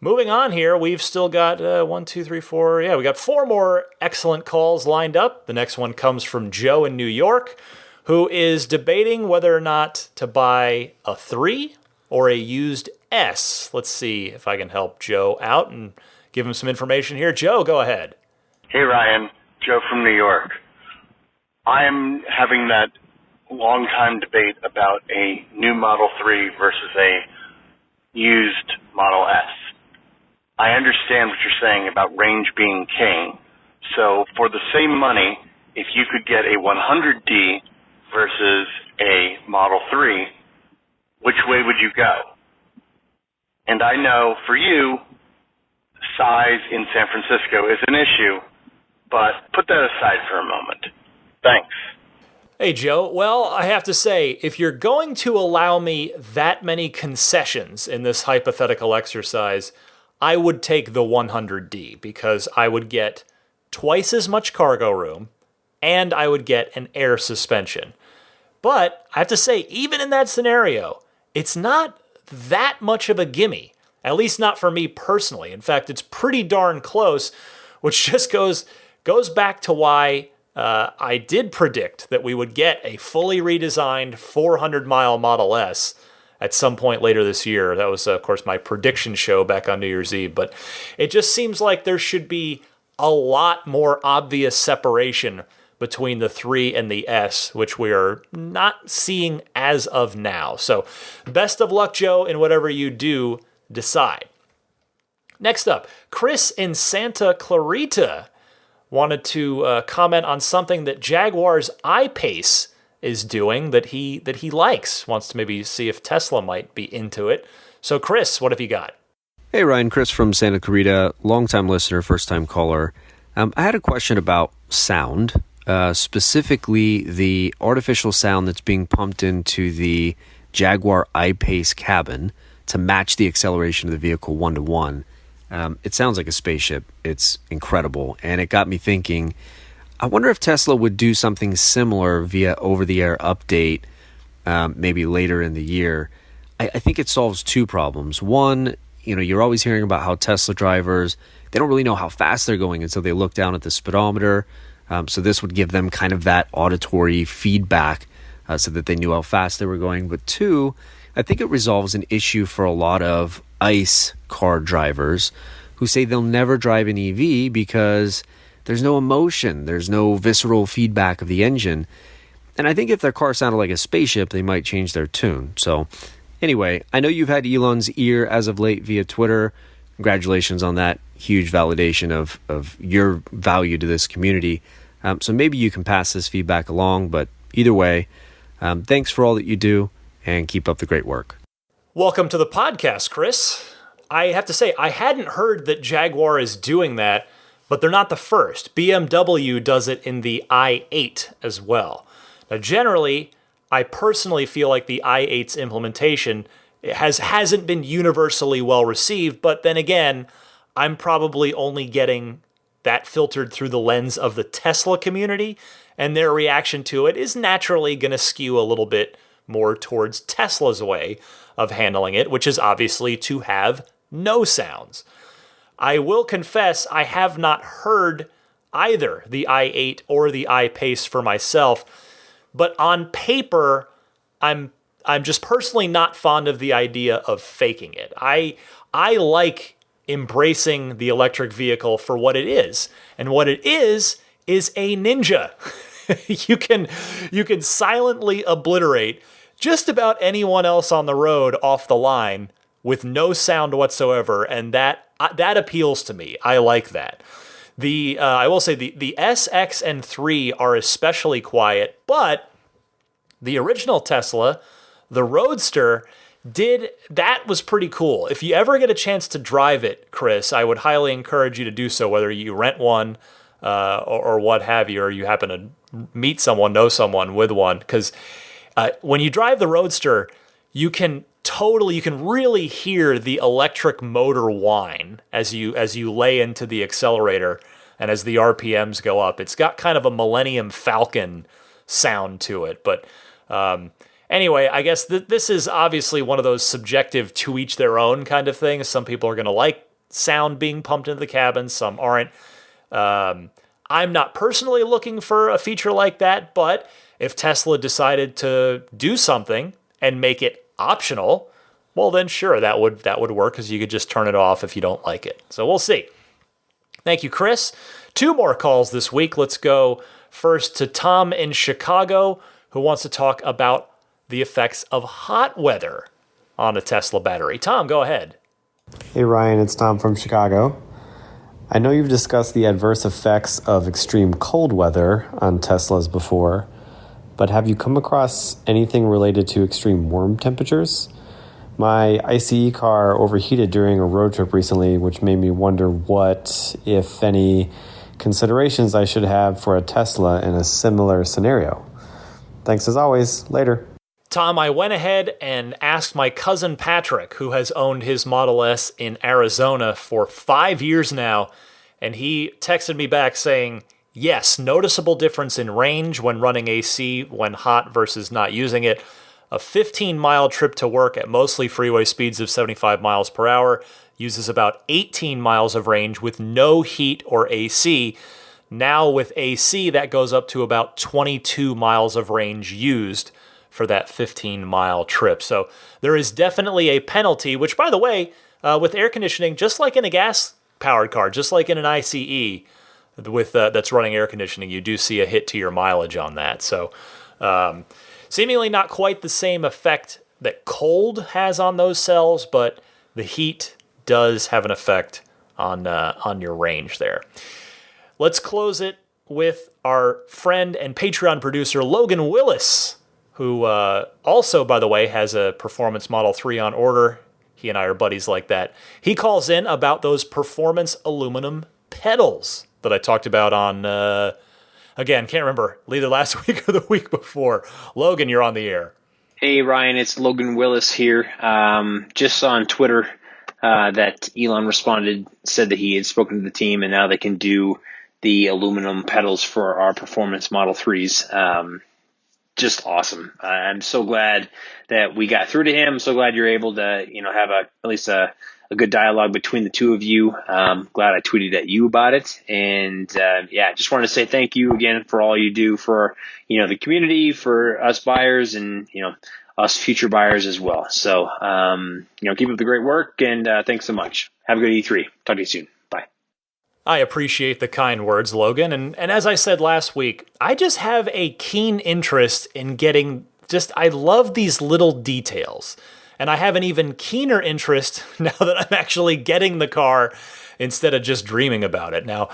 Moving on here, we've still got we got 4 more excellent calls lined up. The next one comes from Joe in New York, who is debating whether or not to buy a 3 or a used S. Let's see if I can help Joe out and give him some information here. Joe, go ahead. Hey, Ryan. Joe from New York. I'm having that long-time debate about a new Model 3 versus a used Model S. I understand what you're saying about range being king. So for the same money, if you could get a 100D versus a Model 3, which way would you go? And I know for you, size in San Francisco is an issue, But put that aside for a moment. Thanks. Hey, Joe. Well, I have to say, if you're going to allow me that many concessions in this hypothetical exercise, I would take the 100D because I would get twice as much cargo room and I would get an air suspension. But I have to say, even in that scenario, it's not that much of a gimme, at least not for me personally. In fact, it's pretty darn close, which just goes back to why I did predict that we would get a fully redesigned 400-mile Model S at some point later this year. That was, of course, my prediction show back on New Year's Eve. But it just seems like there should be a lot more obvious separation between the 3 and the S, which we are not seeing as of now. So best of luck, Joe, in whatever you do decide. Next up, Chris in Santa Clarita wanted to comment on something that Jaguar's I-Pace is doing that he likes. Wants to maybe see if Tesla might be into it. So Chris, what have you got? Hey Ryan, Chris from Santa Clarita, longtime listener, first-time caller. I had a question about sound, specifically the artificial sound that's being pumped into the Jaguar I-Pace cabin to match the acceleration of the vehicle 1-to-1. It sounds like a spaceship. It's incredible. And it got me thinking, I wonder if Tesla would do something similar via over-the-air update maybe later in the year. I think it solves two problems. One, you're always hearing about how Tesla drivers, they don't really know how fast they're going until they look down at the speedometer. So this would give them kind of that auditory feedback so that they knew how fast they were going. But two, I think it resolves an issue for a lot of ICE car drivers who say they'll never drive an EV because there's no emotion, there's no visceral feedback of the engine. And I think if their car sounded like a spaceship, they might change their tune. So anyway, I know you've had Elon's ear as of late via Twitter. Congratulations on that huge validation of your value to this community. So maybe you can pass this feedback along, but either way, thanks for all that you do and keep up the great work. Welcome to the podcast, Chris. I have to say, I hadn't heard that Jaguar is doing that, but they're not the first. BMW does it in the i8 as well. Now, generally, I personally feel like the i8's implementation hasn't been universally well received, but then again, I'm probably only getting that filtered through the lens of the Tesla community, and their reaction to it is naturally going to skew a little bit more towards Tesla's way of handling it, which is obviously to have no sounds. I will confess I have not heard either the i8 or the I-Pace for myself, but on paper, I'm just personally not fond of the idea of faking it. I like embracing the electric vehicle for what it is, and what it is a ninja. You can silently obliterate just about anyone else on the road off the line with no sound whatsoever, and that appeals to me. I like that. I will say the S, X, and 3 are especially quiet, but the original Tesla, the Roadster, that was pretty cool. If you ever get a chance to drive it, Chris, I would highly encourage you to do so, whether you rent one or what have you, or you happen to meet someone, know someone with one, because when you drive the Roadster, you can really hear the electric motor whine as you lay into the accelerator and as the RPMs go up. It's got kind of a Millennium Falcon sound to it. But anyway, I guess this is obviously one of those subjective to each their own kind of things. Some people are going to like sound being pumped into the cabin, some aren't. I'm not personally looking for a feature like that, but if Tesla decided to do something and make it optional, well then sure, that would work, because you could just turn it off if you don't like it. So we'll see. Thank you, Chris. 2 more calls this week. Let's go first to Tom in Chicago, who wants to talk about the effects of hot weather on a Tesla battery. Tom, go ahead. Hey Ryan, it's Tom from Chicago. I know you've discussed the adverse effects of extreme cold weather on Teslas before, but have you come across anything related to extreme warm temperatures? My ICE car overheated during a road trip recently, which made me wonder what, if any, considerations I should have for a Tesla in a similar scenario. Thanks as always. Later. Tom, I went ahead and asked my cousin Patrick, who has owned his Model S in Arizona for 5 years now, and he texted me back saying, yes, noticeable difference in range when running AC when hot versus not using it. A 15-mile trip to work at mostly freeway speeds of 75 miles per hour uses about 18 miles of range with no heat or AC. Now with AC, that goes up to about 22 miles of range used for that 15-mile trip. So there is definitely a penalty, which, by the way, with air conditioning, just like in a gas-powered car, just like in an ICE with that's running air conditioning, you do see a hit to your mileage on that. So seemingly not quite the same effect that cold has on those cells, but the heat does have an effect on your range there. Let's close it with our friend and Patreon producer, Logan Willis, who also, by the way, has a Performance Model 3 on order. He and I are buddies like that. He calls in about those performance aluminum pedals that I talked about on, again, can't remember, either last week or the week before. Logan, you're on the air. Hey, Ryan, it's Logan Willis here. Just on Twitter that Elon responded, said that he had spoken to the team, and now they can do the aluminum pedals for our Performance Model 3s. Just awesome. I'm so glad that we got through to him. I'm so glad you're able to, have at least a good dialogue between the two of you. Glad I tweeted at you about it. And just wanted to say thank you again for all you do for, the community, for us buyers and, us future buyers as well. So, keep up the great work and thanks so much. Have a good E3. Talk to you soon. Bye. I appreciate the kind words, Logan. And as I said last week, I just have a keen interest in getting I love these little details. And I have an even keener interest now that I'm actually getting the car instead of just dreaming about it. Now,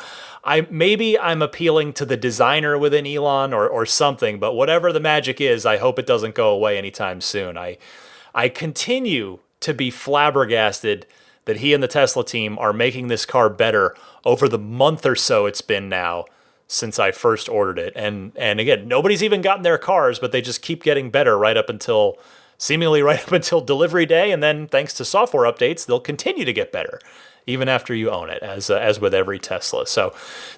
maybe I'm appealing to the designer within Elon or something, but whatever the magic is, I hope it doesn't go away anytime soon. I continue to be flabbergasted that he and the Tesla team are making this car better over the month or so it's been now since I first ordered it. And again, nobody's even gotten their cars, but they just keep getting better seemingly right up until delivery day, and then thanks to software updates, they'll continue to get better, even after you own it, as with every Tesla. So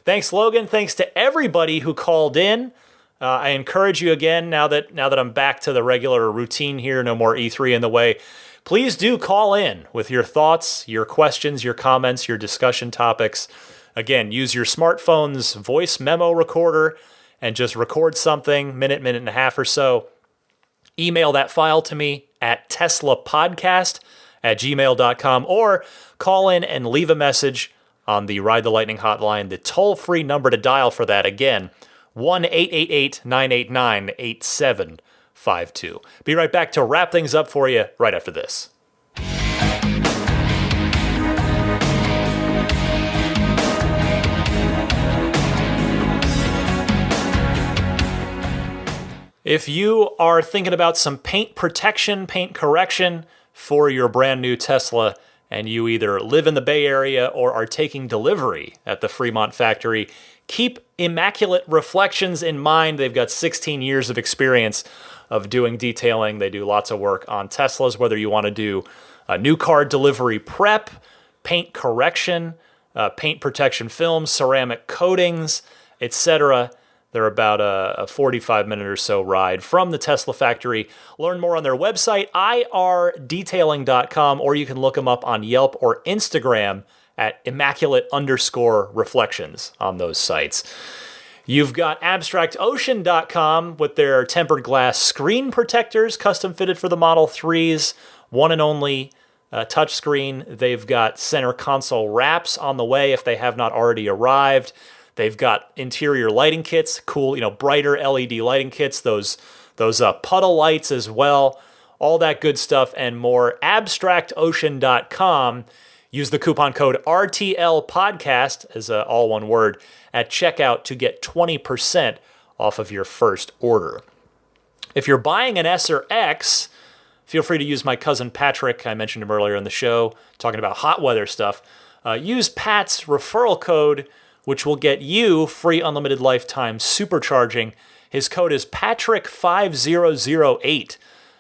thanks, Logan. Thanks to everybody who called in. I encourage you again, now that I'm back to the regular routine here, no more E3 in the way, please do call in with your thoughts, your questions, your comments, your discussion topics. Again, use your smartphone's voice memo recorder and just record something, minute and a half or so. Email that file to me at teslapodcast@gmail.com or call in and leave a message on the Ride the Lightning hotline. The toll-free number to dial for that, again, 1-888-989-8752. Be right back to wrap things up for you right after this. If you are thinking about some paint protection, paint correction for your brand new Tesla, and you either live in the Bay Area or are taking delivery at the Fremont factory, keep Immaculate Reflections in mind. They've got 16 years of experience of doing detailing. They do lots of work on Teslas, whether you want to do a new car delivery prep, paint correction, paint protection films, ceramic coatings, etc. They're about a 45-minute or so ride from the Tesla factory. Learn more on their website, irdetailing.com, or you can look them up on Yelp or Instagram at immaculate_reflections on those sites. You've got abstractocean.com with their tempered glass screen protectors, custom fitted for the Model 3s, one and only touchscreen. They've got center console wraps on the way if they have not already arrived. They've got interior lighting kits, cool, brighter LED lighting kits, those puddle lights as well, all that good stuff and more. Abstractocean.com. Use the coupon code RTLPodcast as all one word at checkout to get 20% off of your first order. If you're buying an S or X, feel free to use my cousin Patrick. I mentioned him earlier in the show, talking about hot weather stuff. Use Pat's referral code which will get you free unlimited lifetime supercharging. His code is Patrick5008.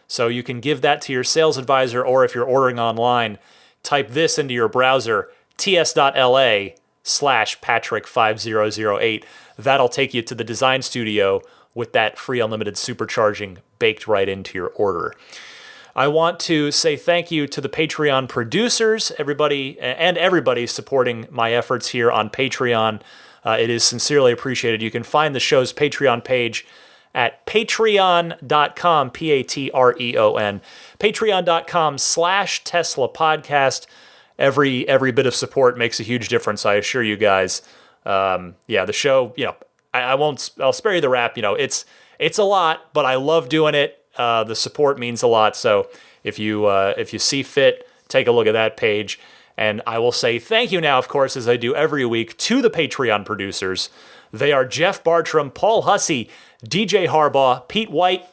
So you can give that to your sales advisor, or if you're ordering online, type this into your browser, ts.la/Patrick5008. That'll take you to the design studio with that free unlimited supercharging baked right into your order. I want to say thank you to the Patreon producers, everybody supporting my efforts here on Patreon. It is sincerely appreciated. You can find the show's Patreon page at patreon.com, Patreon, patreon.com/Tesla podcast. Every bit of support makes a huge difference, I assure you guys. The show, I'll spare you the rap. It's a lot, but I love doing it. The support means a lot. So if you see fit, take a look at that page. And I will say thank you now, of course, as I do every week, to the Patreon producers. They are Jeff Bartram, Paul Hussey, DJ Harbaugh, Pete White,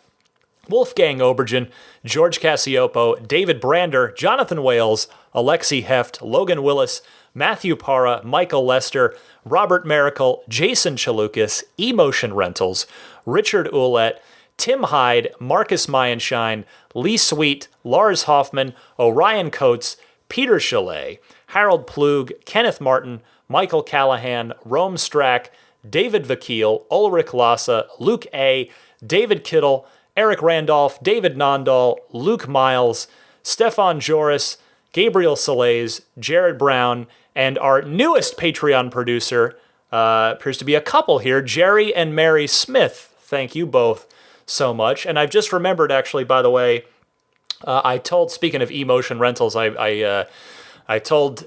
Wolfgang Obergen, George Cassiopo, David Brander, Jonathan Wales, Alexi Heft, Logan Willis, Matthew Para, Michael Lester, Robert Miracle, Jason Chalukas, Emotion Rentals, Richard Ouellette, Tim Hyde, Marcus Mayenshine, Lee Sweet, Lars Hoffman, Orion Coates, Peter Chalet, Harold Plug, Kenneth Martin, Michael Callahan, Rome Strack, David Vakil, Ulrich Lassa, Luke A., David Kittle, Eric Randolph, David Nondahl, Luke Miles, Stefan Joris, Gabriel Salays, Jared Brown, and our newest Patreon producer, appears to be a couple here, Jerry and Mary Smith. Thank you both so much. And I've just remembered, actually, by the way, speaking of Emotion Rentals, I told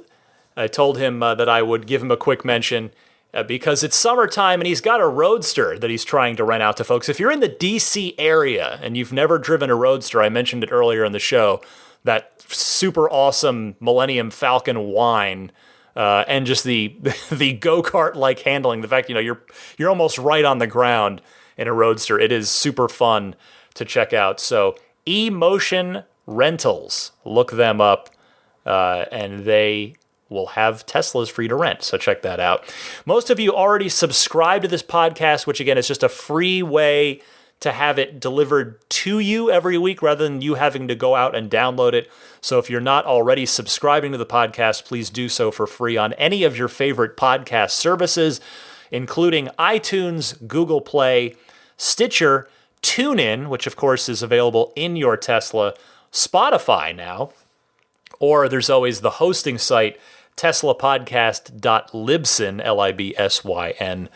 him that I would give him a quick mention because it's summertime and he's got a Roadster that he's trying to rent out to folks. If you're in the DC area and you've never driven a Roadster, I mentioned it earlier in the show, that super awesome Millennium Falcon whine, and just the go-kart like handling, the fact you're almost right on the ground in a Roadster. It is super fun to check out. So Emotion Rentals, look them up, and they will have Teslas for you to rent. So check that out. Most of you already subscribe to this podcast, which again is just a free way to have it delivered to you every week rather than you having to go out and download it. So if you're not already subscribing to the podcast, please do so for free on any of your favorite podcast services, including iTunes, Google Play, Stitcher, TuneIn, which of course is available in your Tesla, Spotify now, or there's always the hosting site, teslapodcast.libsyn,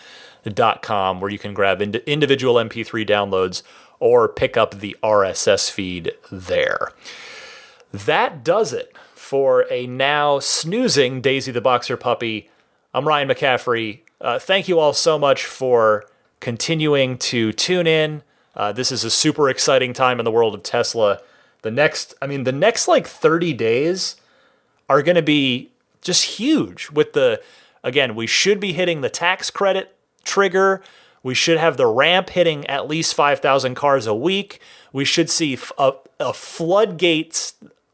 libsyn.com, where you can grab individual MP3 downloads or pick up the RSS feed there. That does it for a now snoozing Daisy the Boxer Puppy. I'm Ryan McCaffrey. Thank you all so much for continuing to tune in. This is a super exciting time in the world of Tesla. The next like 30 days are going to be just huge with we should be hitting the tax credit trigger. We should have the ramp hitting at least 5,000 cars a week. We should see a floodgates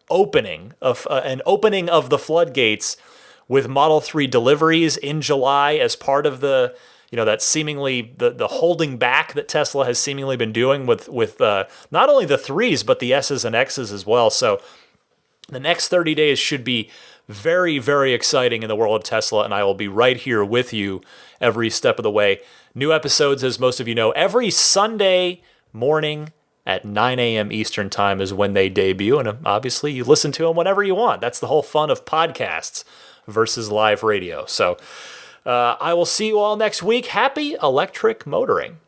opening, an opening of the floodgates with Model 3 deliveries in July as part of the that seemingly the holding back that Tesla has seemingly been doing with not only the 3s, but the S's and X's as well. So the next 30 days should be very, very exciting in the world of Tesla, and I will be right here with you every step of the way. New episodes, as most of you know, every Sunday morning at 9 a.m. Eastern Time is when they debut, and obviously you listen to them whenever you want. That's the whole fun of podcasts versus live radio. So I will see you all next week. Happy electric motoring.